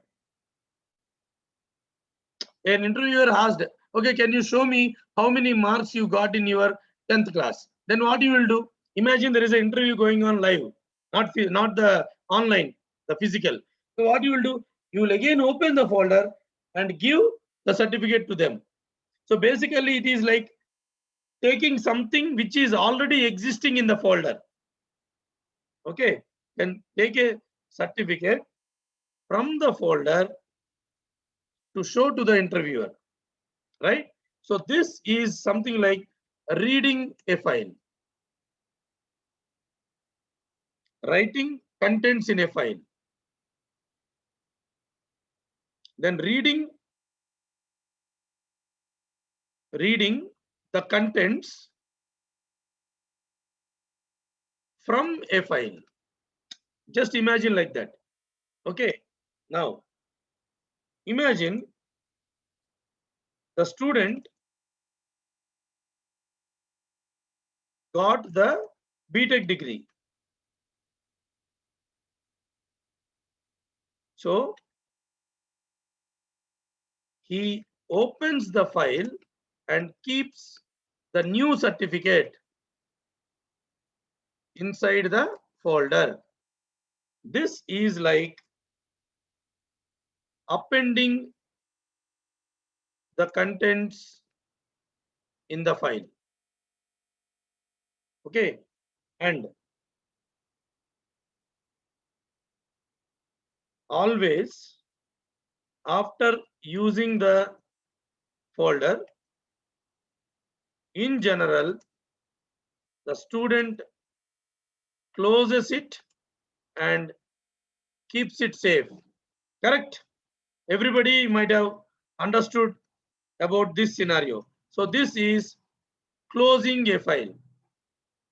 An interviewer asked, okay, can you show me how many marks you got in your 10th class? Then what you will do? Imagine there is an interview going on live, not the online, the physical. So what you will do? You will again open the folder and give the certificate to them. So basically it is like taking something which is already existing in the folder. Okay, then take a certificate from the folder to show to the interviewer, right? So this is something like reading a file, writing contents in a file, then reading the contents from a file. Just imagine like that. Okay, now imagine the student got the BTech degree. So he opens the file and keeps the new certificate inside the folder. This is like appending the contents in the file. Okay, and always after using the folder, in general, the student closes it and keeps it safe. Correct? Everybody might have understood about this scenario. So this is closing a file.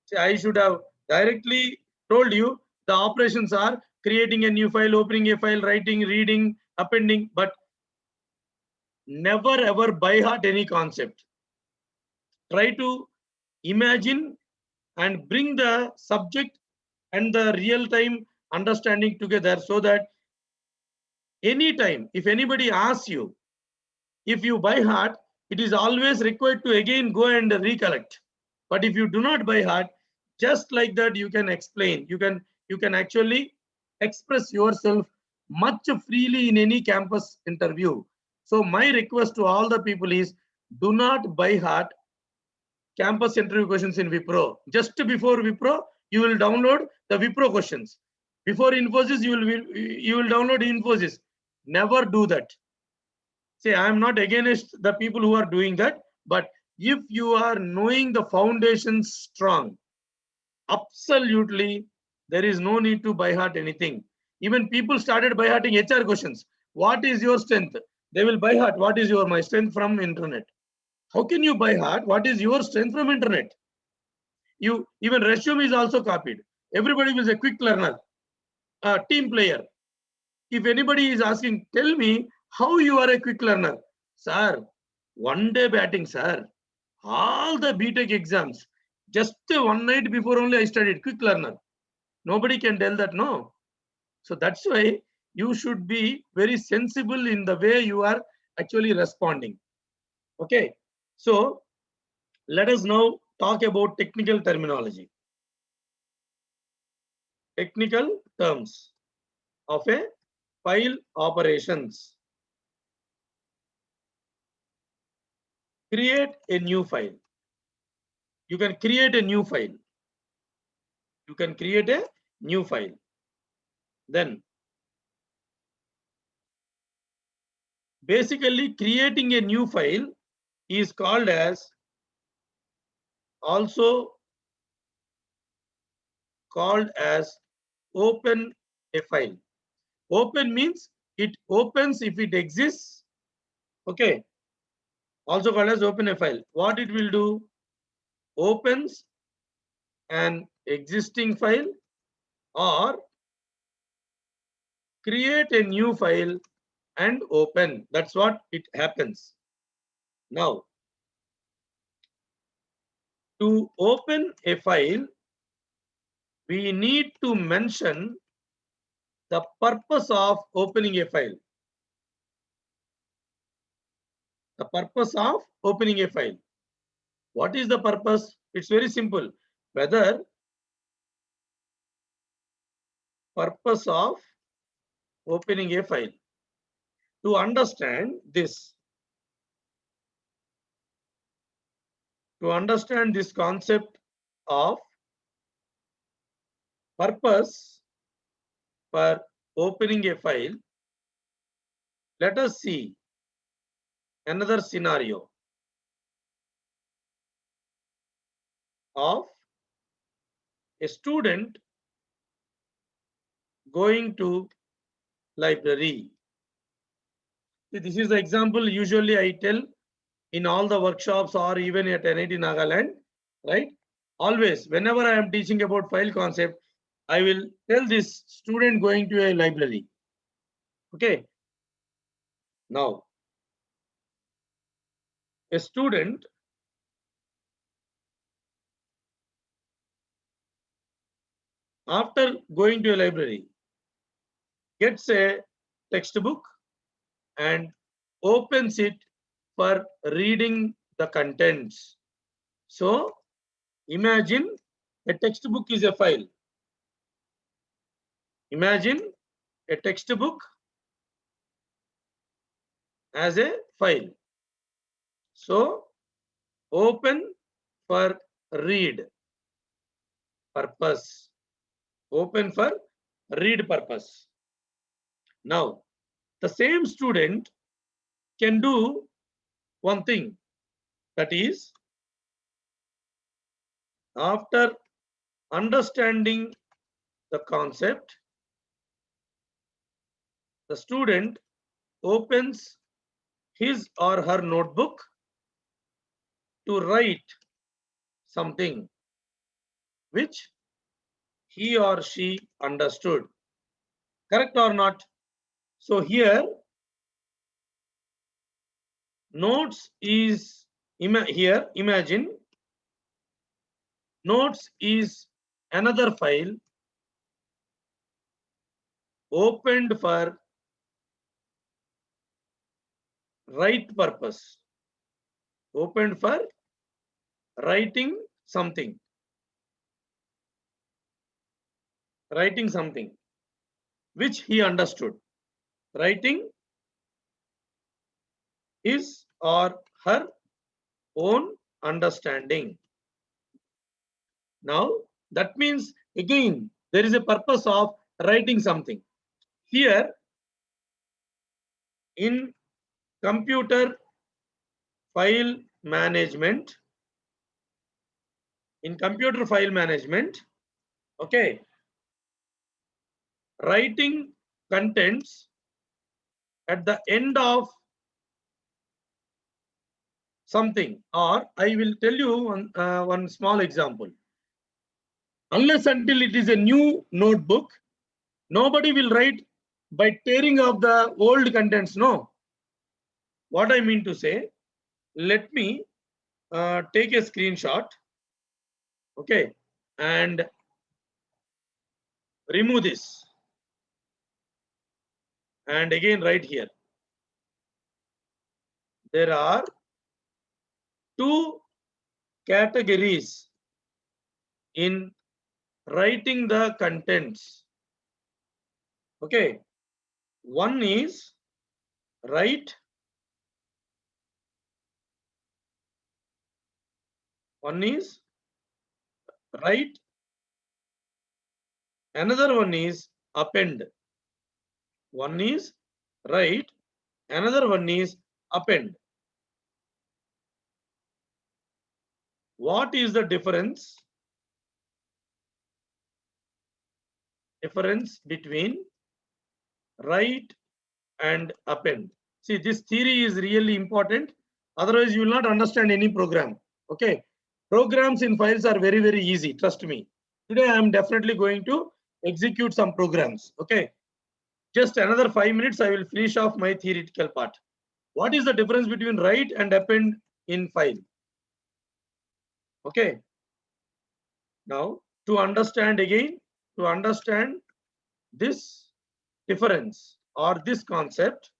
See, I should have directly told you the operations are creating a new file, opening a file, writing, reading, appending, but never ever by heart any concept. Try to imagine and bring the subject and the real time understanding together so that anytime if anybody asks you, if you by heart, it is always required to again go and recollect. But if you do not by heart, just like that you can explain, you can actually express yourself much freely in any campus interview. So my request to all the people is, do not by heart campus interview questions in Wipro. Just before Wipro, you will download the Wipro questions. Before Infosys, you will download Infosys. Never do that. See, I am not against the people who are doing that, but if you are knowing the foundations strong, absolutely there is no need to by heart anything. Even people started by hearting HR questions. What is your strength? They will by heart. What is my strength from internet? How can you by heart? What is your strength from internet? You even resume is also copied. Everybody is a quick learner, a team player. If anybody is asking, tell me how you are a quick learner, sir. One day batting, sir. All the BTech exams, just one night before only I studied. Quick learner. Nobody can tell that, no. So that's why you should be very sensible in the way you are actually responding. Okay. So let us now talk about technical terminology. Technical terms of a file operations. Create a new file. You can create a new file. You can create a new file. Then basically creating a new file is called as also called as open a file. Open means it opens if it exists. Okay. Also called as open a file. What it will do? Opens an existing file or create a new file and open. That's what it happens. Now, to open a file, we need to mention the purpose of opening a file. The purpose of opening a file. What is the purpose? It's very simple. Whether purpose of opening a file. To understand this, concept of purpose for opening a file, let us see another scenario of a student going to library. This is the example usually I tell in all the workshops or even at NIT Nagaland, right? Always, whenever I am teaching about file concept, I will tell this student going to a library. Okay. Now, a student after going to a library gets a textbook and opens it for reading the contents. So imagine a textbook is a file. Imagine a textbook as a file. So open for read purpose. Open for read purpose. Now, the same student can do one thing, that is, after understanding the concept, the student opens his or her notebook to write something which he or she understood. Correct or not? So here notes is here imagine notes is another file opened for right purpose, opened for writing something, which he understood, writing his or her own understanding. Now that means again there is a purpose of writing something. Here in computer file management, okay, writing contents at the end of something, or I will tell you one small example. Unless until it is a new notebook, nobody will write by tearing off the old contents. No. What I mean to say, let me take a screenshot, okay, and remove this, and again write here. There are two categories in writing the contents. Okay, one is write, another one is append. One is write, another one is append. What is the difference? Difference between write and append. See, this theory is really important. Otherwise, you will not understand any program. Okay. Programs in files are very, very easy. Trust me. Today, I am definitely going to execute some programs. Okay. Just another 5 minutes, I will finish off my theoretical part. What is the difference between write and append in file? Okay. Now, to understand this difference or this concept,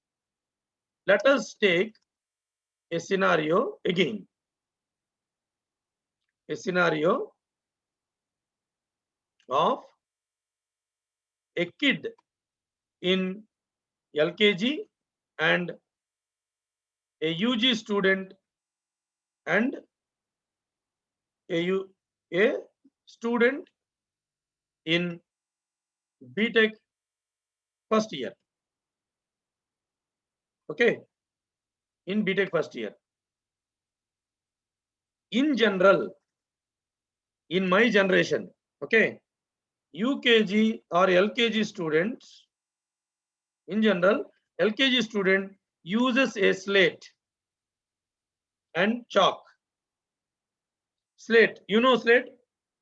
let us take a scenario again. A scenario of a kid in LKG and a UG student and a student in BTech first year. Okay, in BTech first year. In general, in my generation, okay, UKG or LKG students, in general, LKG student uses a slate and chalk. Slate, you know slate?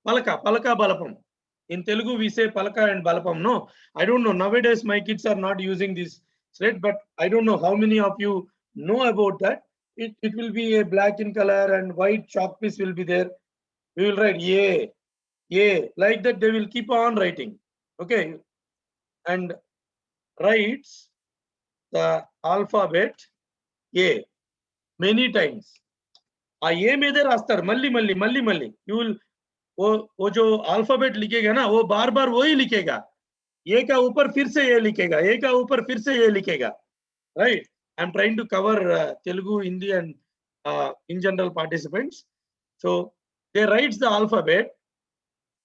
Palaka, balapam. In Telugu, we say palaka and balapam. No, I don't know. Nowadays, my kids are not using this slate, but I don't know how many of you know about that. It will be a black in color and white chalk piece will be there. We will write yeah, like that. They will keep on writing. Okay, and writes the alphabet A many times. आ ये में दे रास्ता मल्ली you will वो जो alphabet लिखेगा ना वो बार बार वही लिखेगा ए का ऊपर फिर से ये लिखेगा ए का ऊपर फिर से ये लिखेगा right. I'm trying to cover Telugu, Hindi and in general participants. So they writes the alphabet,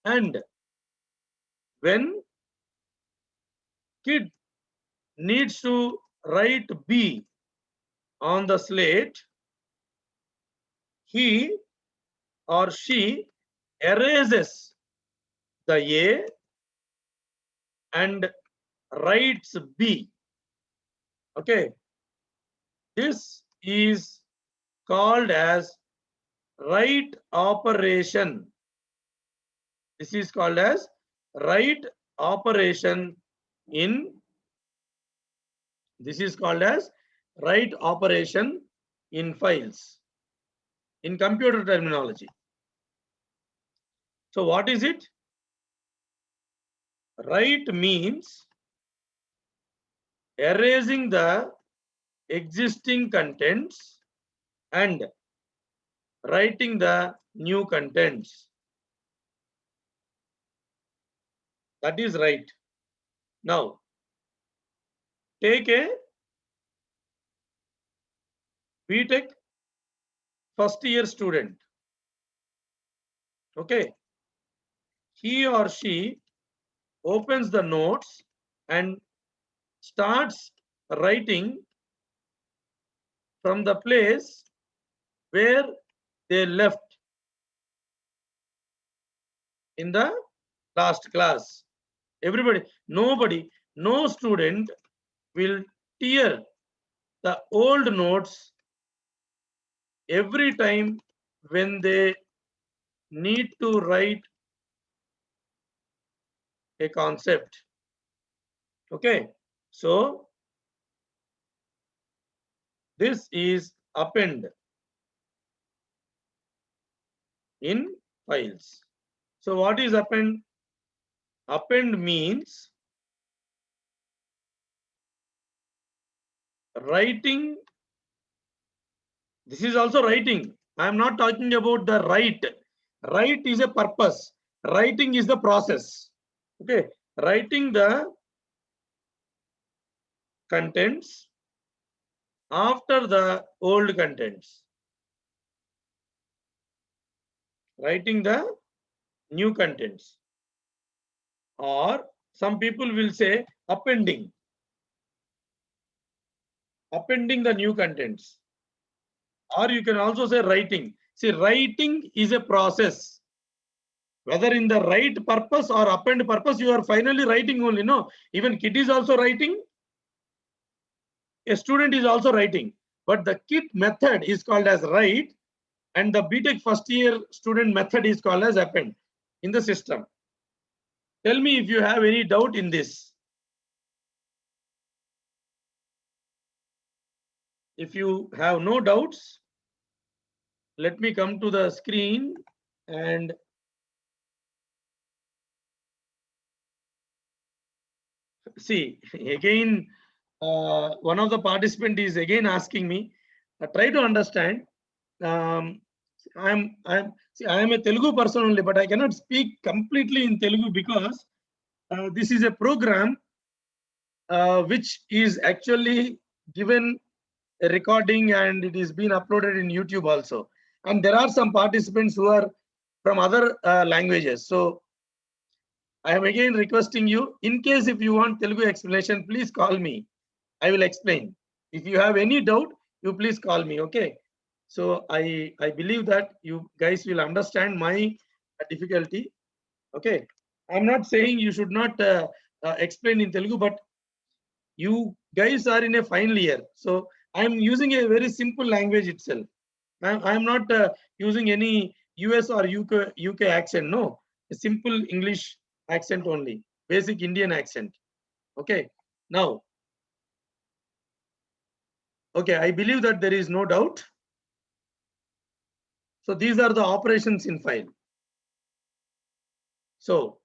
and when kid needs to write B on the slate, he or she erases the A and writes B. Okay, this is called as write operation. This is called as write operation in, this is called as write operation in files in computer terminology. So what is it? Write means erasing the existing contents and writing the new contents. That is right. Now, take a BTech first year student. Okay. He or she opens the notes and starts writing from the place where they left in the last class. Everybody, nobody, no student will tear the old notes every time when they need to write a concept. Okay, so this is append in files. So what is append? Append means writing. This is also writing. I am not talking about the write. Write is a purpose. Writing is the process. Okay, writing the contents after the old contents. Writing the new contents. Or some people will say appending. Appending the new contents. Or you can also say writing. See, writing is a process. Whether in the write purpose or append purpose, you are finally writing only. No, even kid is also writing. A student is also writing. But the kit method is called as write, and the BTech first year student method is called as append in the system. Tell me if you have any doubt in this. If you have no doubts, let me come to the screen and see again. One of the participant is again asking me. Try to understand. I am a Telugu person only, but I cannot speak completely in Telugu because this is a program which is actually given a recording and it is being uploaded in YouTube also. And there are some participants who are from other languages. So I am again requesting you, in case if you want Telugu explanation, please call me. I will explain. If you have any doubt, you please call me. Okay. So I believe that you guys will understand my difficulty. Okay. I'm not saying you should not explain in Telugu, but you guys are in a final year. So I'm using a very simple language itself. I'm not using any US or UK accent. No, a simple English accent only, basic Indian accent. Okay. Now, okay, I believe that there is no doubt. So these are the operations in file. So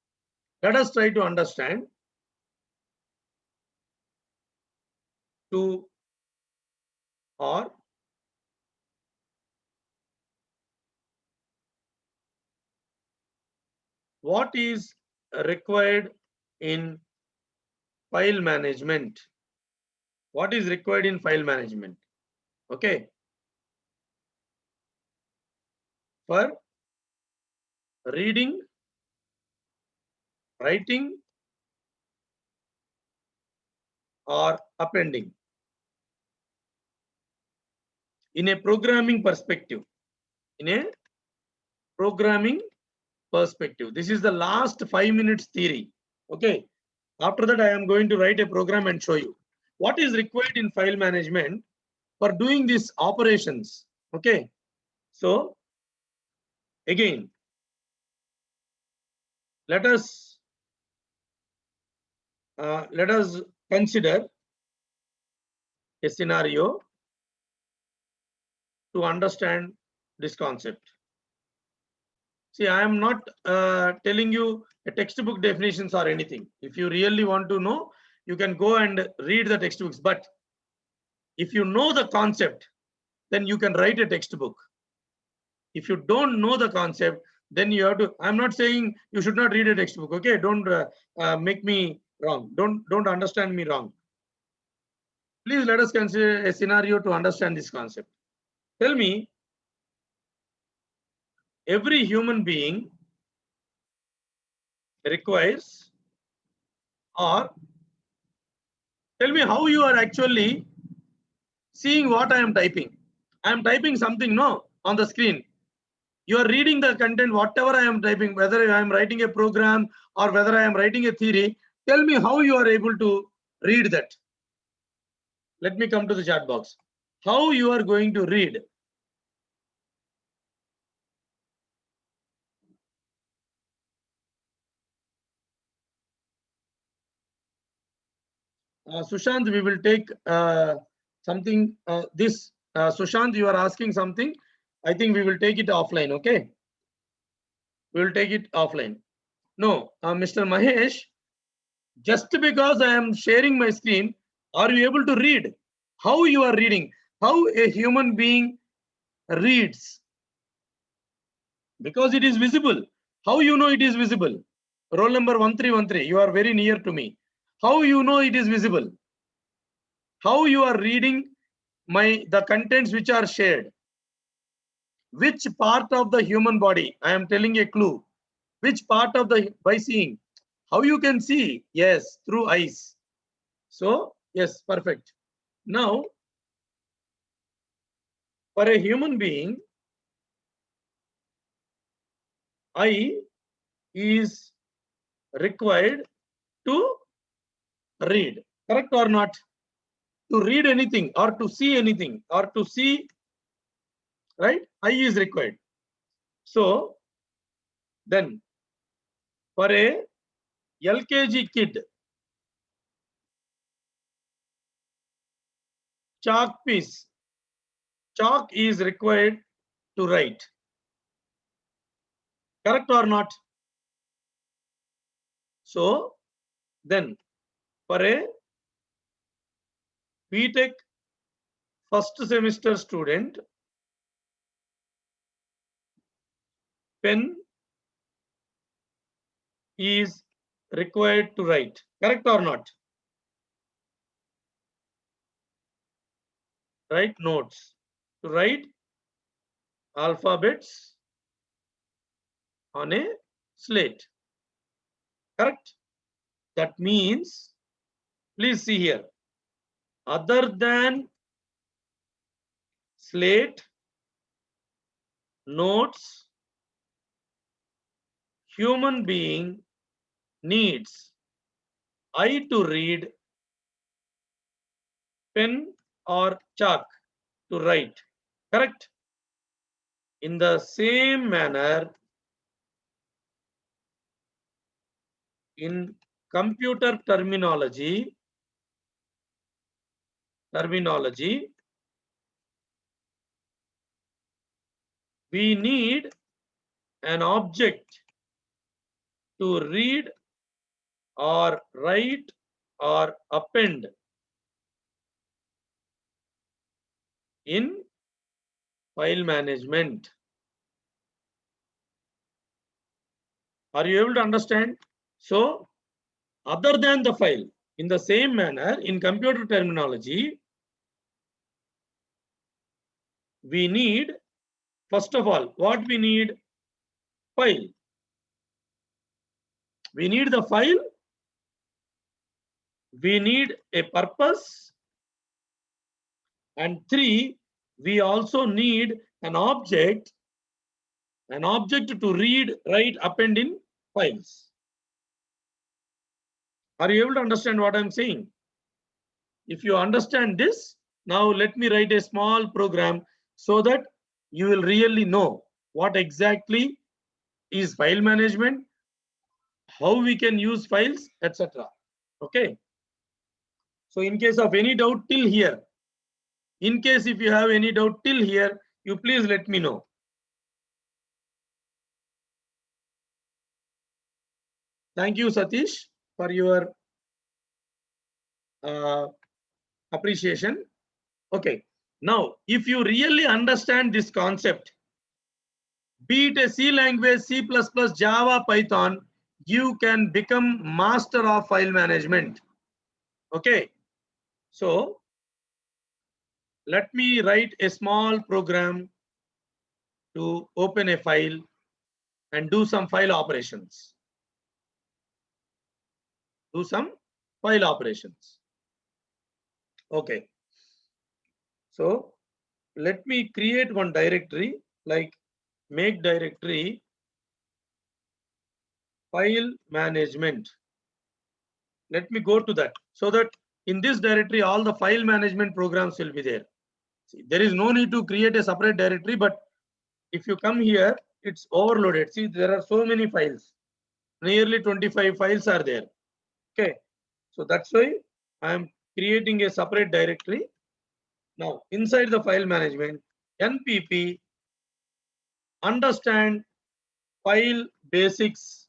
let us try to understand to or what is required in file management. What is required in file management? Okay. For reading, writing, or appending. In a programming perspective. In a programming perspective. This is the last 5 minutes theory. Okay. After that, I am going to write a program and show you. what is required in file management for doing these operations. Okay, so again, let us consider a scenario to understand this concept. See, I am not telling you a textbook definitions or anything. If you really want to know, you can go and read the textbooks. But if you know the concept, then you can write a textbook. If you don't know the concept, then you have to. I'm not saying you should not read a textbook. Okay, don't make me wrong. Don't understand me wrong. Please let us consider a scenario to understand this concept. Tell me, every human being requires, or tell me how you are actually seeing what I am typing. I am typing something, no, on the screen. You are reading the content, whatever I am typing, whether I am writing a program or whether I am writing a theory. Tell me how you are able to read that. Let me come to the chat box. How you are going to read? Sushant, we will take something. Sushant, you are asking something. I think we will take it offline. Okay, we will take it offline. No, Mr. Mahesh, just because I am sharing my screen, are you able to read? How you are reading? How a human being reads? Because it is visible. How you know it is visible? Roll number 1313. You are very near to me. How you know it is visible? How you are reading the contents which are shared? Which part of the human body? I am telling a clue. Which part of the, by seeing? How you can see? Yes, through eyes. So yes, perfect. Now, for a human being, eye is required to read. Correct or not? To read anything or to see anything or to see, right? Eye is required. So then, for a LKG kid, chalk piece, chalk is required to write. Correct or not? So then, for a BTech first semester student, pen is required to write. Correct or not? Write notes. To write alphabets on a slate. Correct? That means, please see here, other than slate, notes, human being needs eye to read, pen or chalk to write. Correct? In the same manner, in computer terminology, we need an object to read or write or append in file management. Are you able to understand? So, other than the file, in the same manner, in computer terminology, we need, first of all, what we need? File. We need the file. We need a purpose. And 3, we also need an object to read, write, append in files. Are you able to understand what I'm saying? If you understand this, now let me write a small program so that you will really know what exactly is file management, how we can use files, etc. Okay. So in case of any doubt till here, in case if you have any doubt till here, you please let me know. Thank you, Satish, for your appreciation. Okay. Now, if you really understand this concept, be it a C language, C++, Java, Python, you can become master of file management. Okay. So let me write a small program to open a file and do some file operations. Do some file operations. Okay. So let me create one directory like make directory file management. Let me go to that so that in this directory all the file management programs will be there. See, there is no need to create a separate directory, but if you come here, it's overloaded. See, there are so many files. Nearly 25 files are there. Okay. So that's why I am creating a separate directory. Now, inside the file management, npp understand file basics.py.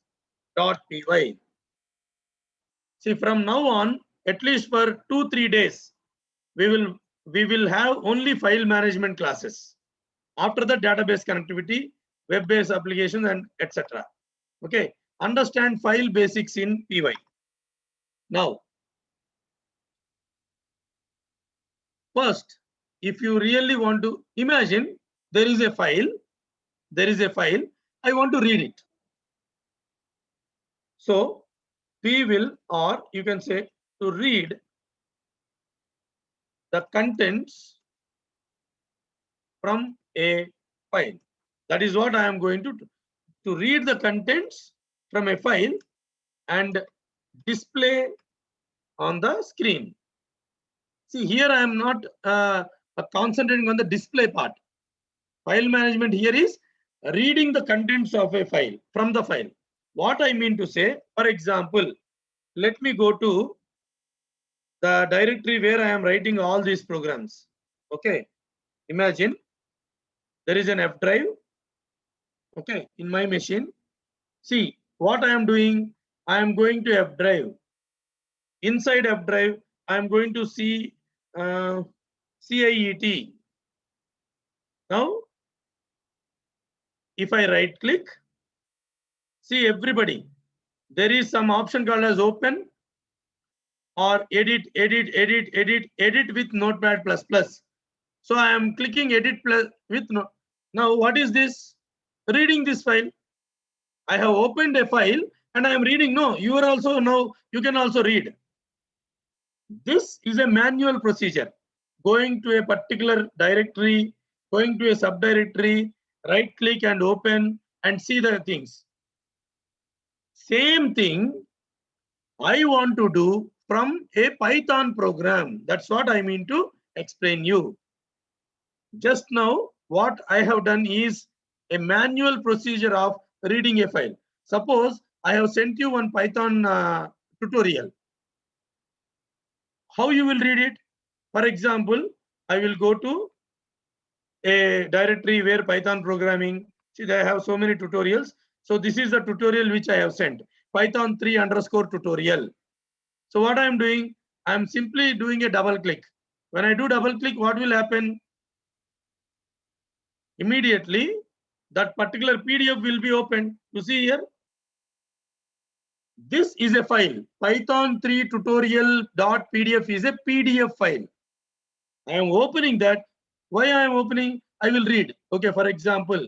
See, from now on, at least for 2-3 days, we will have only file management classes. After the database connectivity, web-based applications, and etc. Okay, understand file basics in py. Now, first, if you really want to imagine, there is a file, I want to read it. So we will, or you can say to read the contents from a file. That is what I am going to read the contents from a file and display on the screen. See, here I am not concentrating on the display part. File management here is reading the contents of a file from the file. What I mean to say, for example, let me go to the directory where I am writing all these programs. Okay, imagine there is an F drive. Okay, in my machine. See what I am doing. I am going to F drive. Inside F drive, I am going to see CIET. Now, if I right click, see everybody, there is some option called as open or edit with Notepad++. So I am clicking edit plus with no. Now what is this? Reading this file. I have opened a file and I am reading. No, you are also now you can also read. This is a manual procedure. Going to a particular directory, going to a subdirectory, right click and open and see the things. Same thing I want to do from a Python program. That's what I mean to explain you. Just now, what I have done is a manual procedure of reading a file. Suppose I have sent you one Python tutorial. How you will read it? For example, I will go to a directory where Python programming. See, I have so many tutorials. So this is the tutorial which I have sent. Python 3_ tutorial. So what I am doing? I am simply doing a double click. When I do double click, what will happen? Immediately, that particular PDF will be opened. You see here, this is a file. Python 3 tutorial.pdf is a PDF file. I am opening that. Why I am opening? I will read. Okay, for example,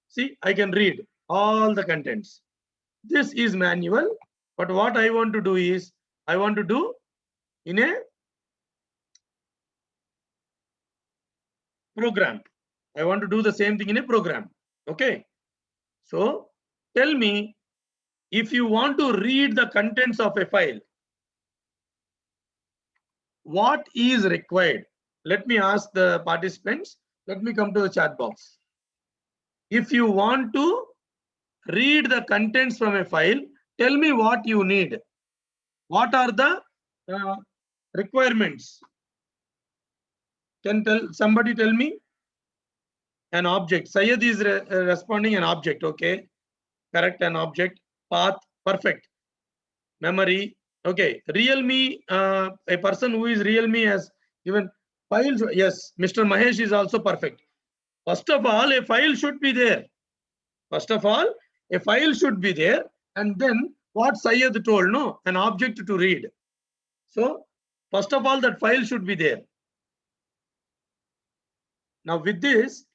see, I can read all the contents. This is manual, but what I want to do is, I want to do in a program. I want to do the same thing in a program. Okay. So tell me, if you want to read the contents of a file, what is required? Let me ask the participants. Let me come to the chat box. If you want to read the contents from a file, tell me what you need. What are the requirements? Can somebody tell me? An object. Syed is responding an object. Okay, correct. An object. Path. Perfect. Memory. Okay. Realme. A person who is Realme has given files. Yes. Mr. Mahesh is also perfect. First of all, a file should be there. First of all, a file should be there, and then what Syed told, no, an object to read. So first of all, that file should be there. Now with this,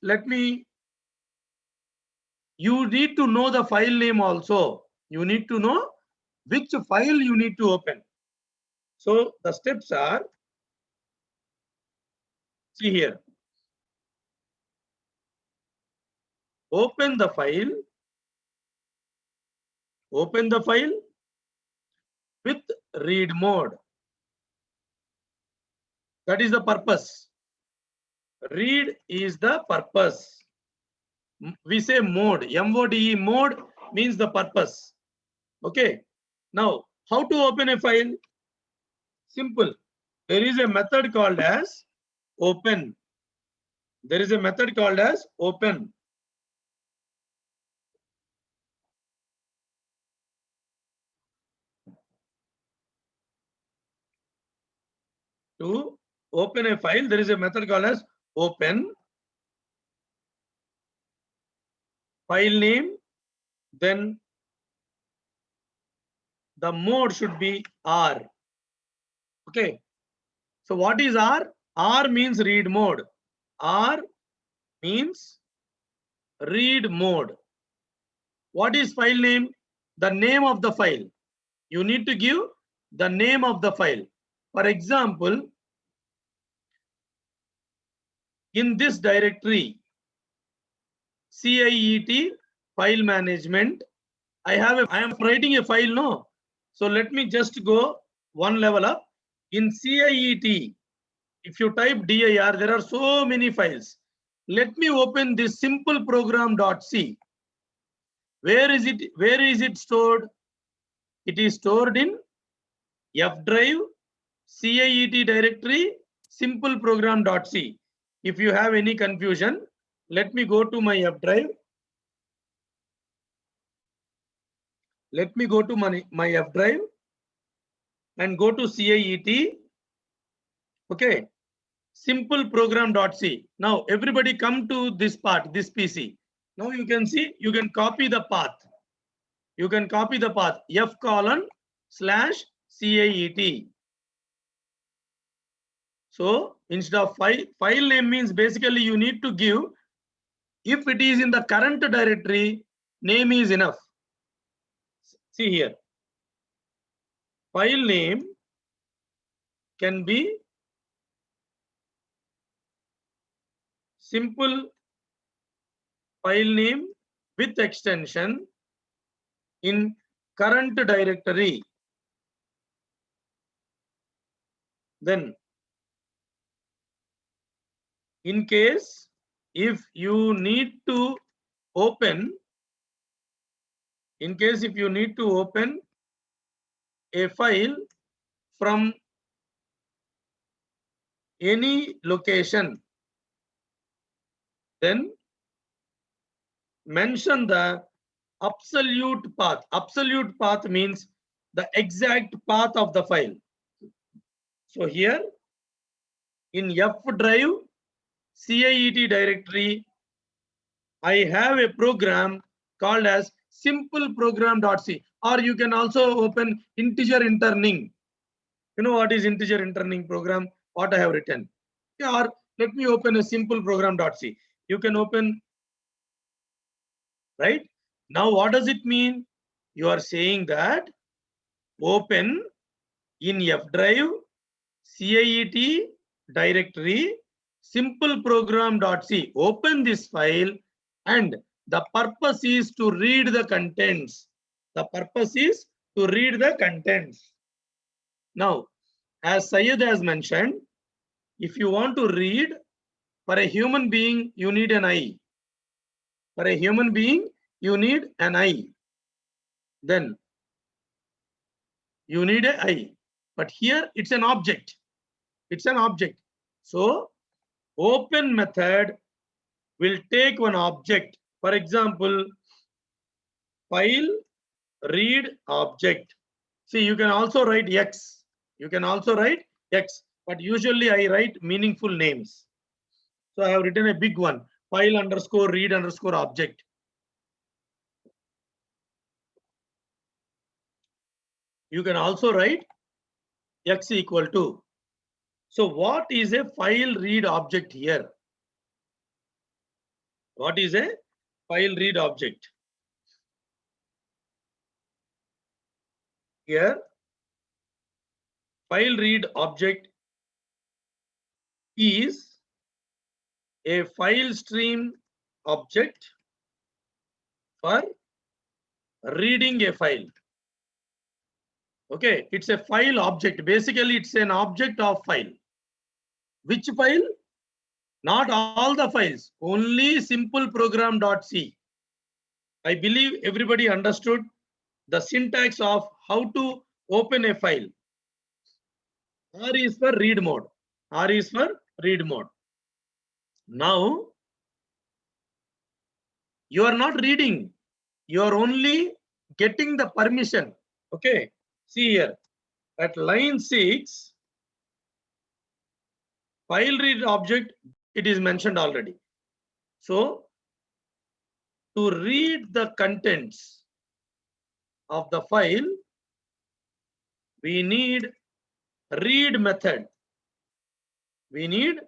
you need to know the file name also. You need to know which file you need to open. So the steps are, see here. Open the file. Open the file with read mode. That is the purpose. Read is the purpose. We say mode. MODE, mode means the purpose. Okay. Now, how to open a file? Simple. There is a method called as open. There is a method called as open. To open a file, there is a method called as open. File name, then the mode should be R. Okay. So what is R? R means read mode. R means read mode. What is file name? The name of the file. You need to give the name of the file. For example, in this directory, CIET file management, I am writing a file, no? So let me just go one level up. In CIET, if you type dir, there are so many files. Let me open this simple program.c. Where is it stored? It is stored in F drive, CIET directory, simple program.c. If you have any confusion, let me go to my F drive. Let me go to my F drive and go to CIET. Okay. Simple program.c. Now everybody come to this part, this PC. Now you can see, you can copy the path. You can copy the path F:/CIET. So instead of file name means basically you need to give, if it is in the current directory, name is enough. See here. File name can be simple file name with extension in current directory. Then in case if you need to open, a file from any location, then mention the absolute path. Absolute path means the exact path of the file. So here in F drive CIET directory, I have a program called as simple program.c, or you can also open integer interning. You know what is integer interning program? What I have written. Or let me open a simple program.c. You can open, right? Now what does it mean? You are saying that open in F drive CIET directory simple program.c. Open this file, and the purpose is to read the contents. The purpose is to read the contents. Now, as Syed has mentioned, if you want to read, for a human being, you need an eye. For a human being, you need an eye. Then you need an eye. But here it's an object. It's an object. So open method will take one object. For example, file read object. See, you can also write X. You can also write X, but usually I write meaningful names. So I have written a big one, file underscore read underscore object. You can also write X equal to. So what is a file read object here? What is a file read object? Here, file read object is a file stream object for reading a file. Okay, it's a file object. Basically, it's an object of file. Which file? Not all the files, only simple program.c. I believe everybody understood the syntax of how to open a file. R is for read mode. R is for read mode. Now, you are not reading. You are only getting the permission. Okay. See here. At line 6, file read object, it is mentioned already. So, to read the contents of the file, we need read method. We need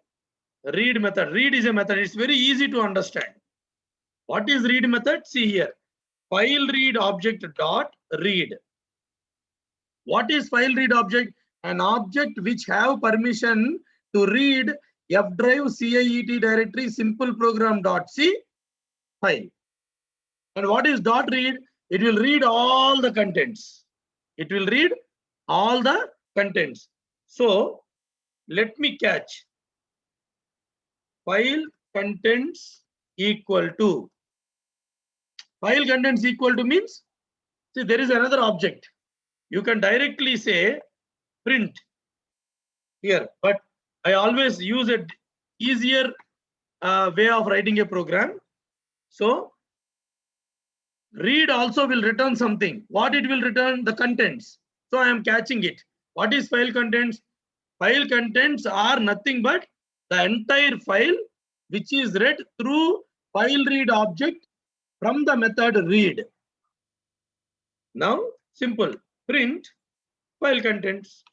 read method. Read is a method. It's very easy to understand. What is read method? See here. File read object dot read. What is file read object? An object which have permission to read F drive CIET directory simple program dot C file. And what is dot read? It will read all the contents. It will read all the contents. So let me catch file contents equal to. File contents equal to means, see, there is another object. You can directly say print here, but I always use an easier way of writing a program. So read also will return something. What it will return? The contents. So I am catching it. What is file contents? File contents are nothing but the entire file which is read through file read object from the method read. Now simple, print file contents.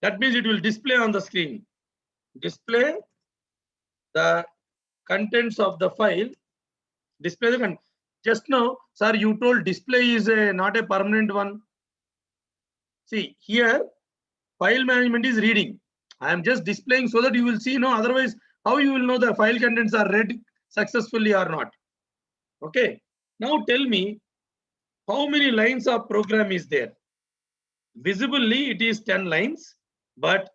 That means it will display on the screen. Display the contents of the file. Display the content. Just now, sir, you told display is not a permanent one. See here, file management is reading. I am just displaying so that you will see. No, otherwise, how you will know the file contents are read successfully or not? Okay. Now tell me, how many lines of program is there? Visibly, it is 10 lines, but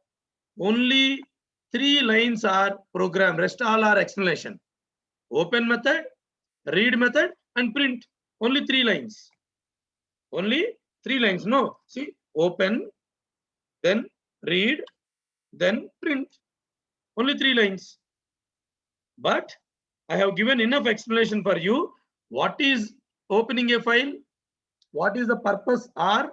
only 3 lines are program. Rest all are explanation. Open method, read method, and print. Only 3 lines. Only 3 lines. No, see, open, then read, then print. Only 3 lines. But I have given enough explanation for you. What is opening a file? What is the purpose R?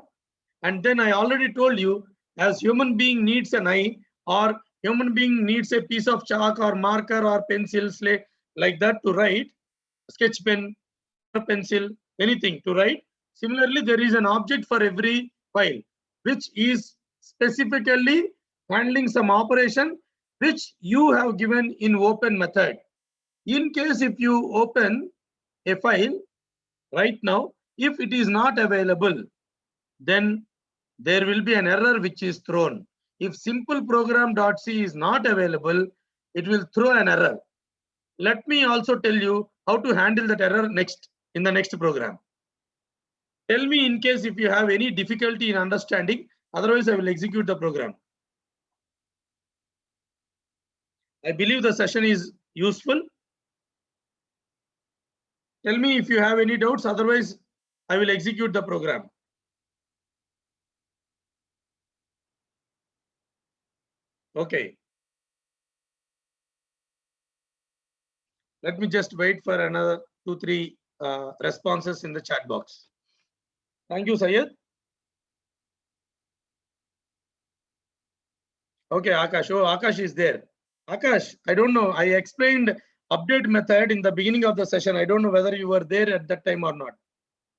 And then I already told you, as human being needs an eye, or human being needs a piece of chalk or marker or pencil, slate, like that to write, sketch pen, pencil, anything to write. Similarly, there is an object for every file, which is specifically handling some operation which you have given in open method. In case if you open a file right now, if it is not available, then there will be an error which is thrown. If simple program.c is not available, it will throw an error. Let me also tell you how to handle that error next in the next program. Tell me in case if you have any difficulty in understanding, otherwise I will execute the program. I believe the session is useful. Tell me if you have any doubts, otherwise I will execute the program. Okay. Let me just wait for another 2-3 responses in the chat box. Thank you, Syed. Okay, Akash. Oh, Akash is there. Akash, I don't know. I explained update method in the beginning of the session. I don't know whether you were there at that time or not.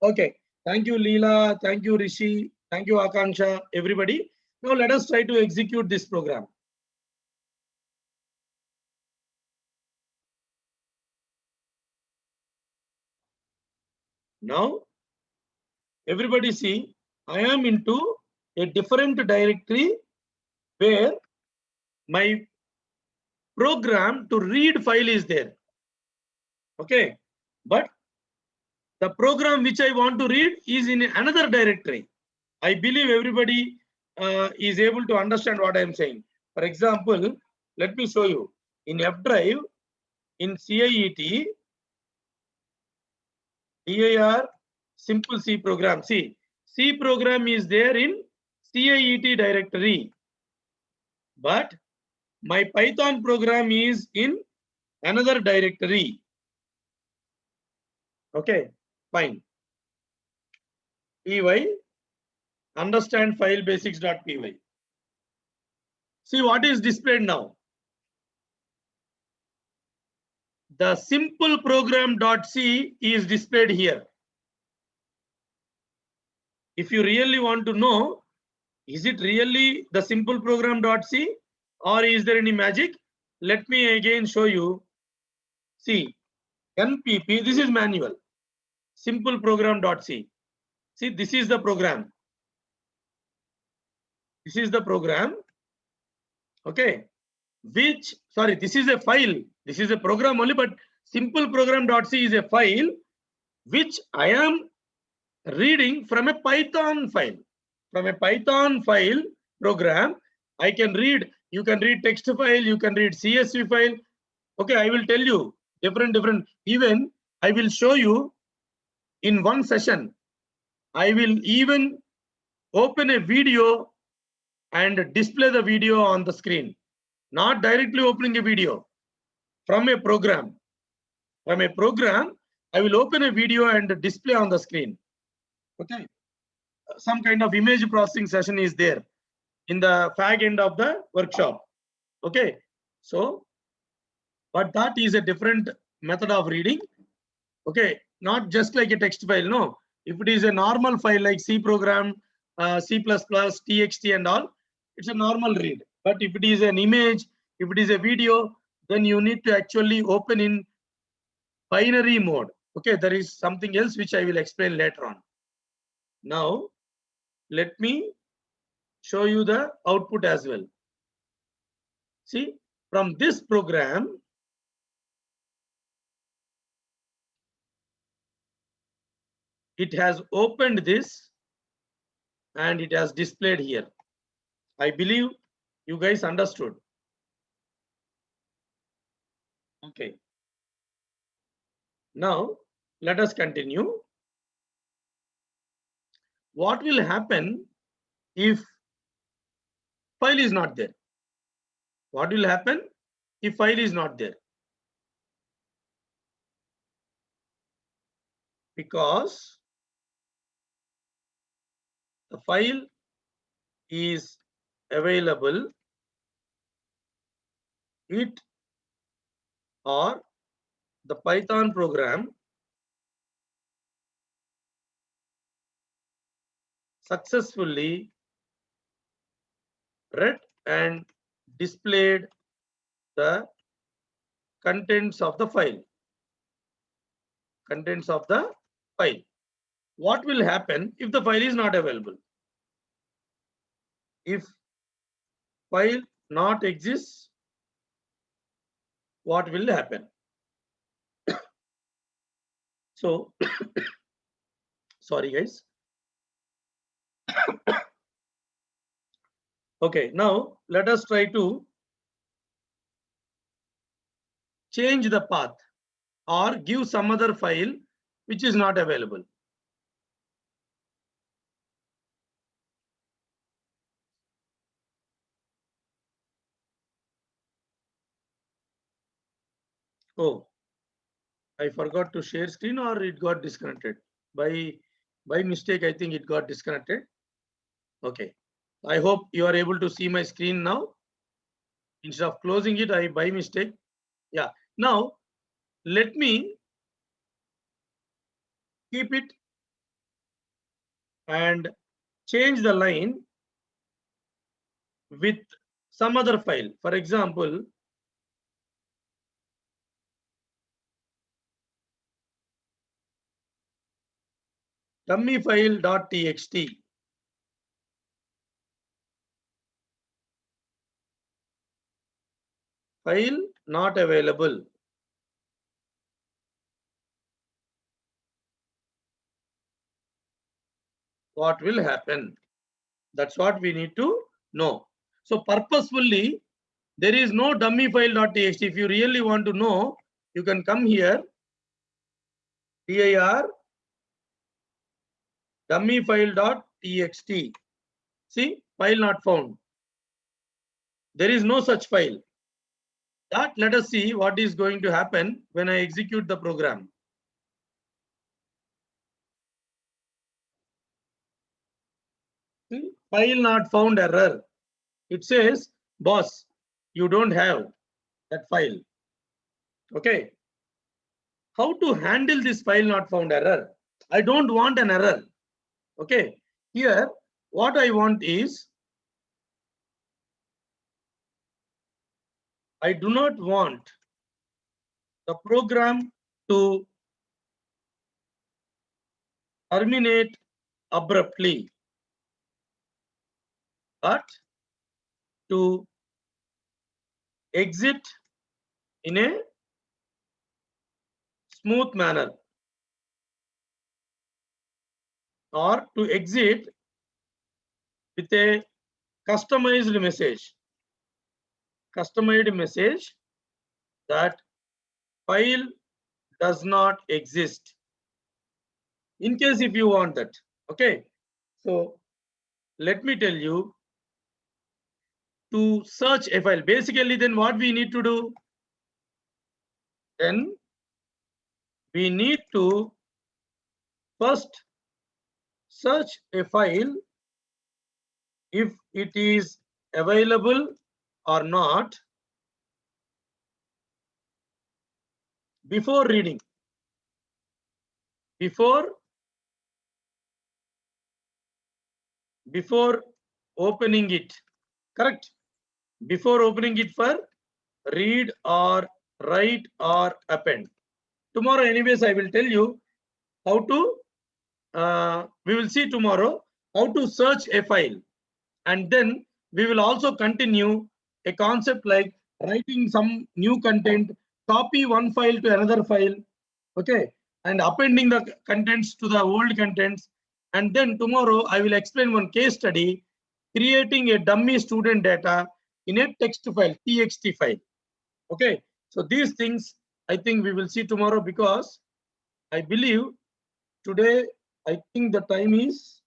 Okay. Thank you, Leela. Thank you, Rishi. Thank you, Akanksha, everybody. Now let us try to execute this program. Now, everybody see, I am into a different directory where my program to read file is there. Okay. But the program which I want to read is in another directory. I believe everybody is able to understand what I am saying. For example, let me show you. In F drive, in CIET, DIR, simple C program. See, C program is there in CIET directory. But my Python program is in another directory. Okay, fine. PY understand file basics.py. See what is displayed now. The simple program.c is displayed here. If you really want to know, is it really the simple program.c or is there any magic? Let me again show you. See, NPP, this is manual. Simple program.c. See, this is the program. This is the program. Okay. Which, sorry, this is a file. This is a program only, but simple program.c is a file which I am reading from a Python file. From a Python file program, I can read, you can read text file, you can read CSV file. Okay, I will tell you different, even I will show you in one session. I will even open a video and display the video on the screen. Not directly opening a video from a program. From a program, I will open a video and display on the screen. Okay. Some kind of image processing session is there in the fag end of the workshop. Okay. So, but that is a different method of reading. Okay. Not just like a text file. No. If it is a normal file like C program, C++, TXT and all, it's a normal read. But if it is an image, if it is a video, then you need to actually open in binary mode. Okay, there is something else which I will explain later on. Now, let me show you the output as well. See, from this program, it has opened this and it has displayed here. I believe you guys understood. Okay. Now, let us continue. What will happen if file is not there? What will happen if file is not there? Because the file is available, it or the Python program successfully read and displayed the contents of the file. Contents of the file. What will happen if the file is not available? If file not exists, what will happen? So, sorry guys. Okay, now let us try to change the path or give some other file which is not available. Oh, I forgot to share screen or it got disconnected. By mistake, I think it got disconnected. Okay. I hope you are able to see my screen now. Instead of closing it, I by mistake. Yeah. Now, let me keep it and change the line with some other file. For example, dummyfile.txt. File not available. What will happen? That's what we need to know. So purposefully, there is no dummy file.txt. If you really want to know, you can come here, dir dummy file.txt. See, file not found. There is no such file. That let us see what is going to happen when I execute the program. See, file not found error. It says, boss, you don't have that file. Okay. How to handle this file not found error? I don't want an error. Okay. Here, what I want is, I do not want the program to terminate abruptly, but to exit in a smooth manner, or to exit with a customized message. Customized message that file does not exist. In case if you want that. Okay. So let me tell you, to search a file, basically then what we need to do? Then we need to first search a file if it is available or not before reading, before opening it. Correct? Before opening it for read or write or append. Tomorrow anyways I will tell you how to we will see tomorrow how to search a file, and then we will also continue a concept like writing some new content, copy one file to another file, okay, and appending the contents to the old contents. And then tomorrow I will explain one case study, creating a dummy student data in a text file, txt file. Okay, so these things I think we will see tomorrow, because I believe today I think the time is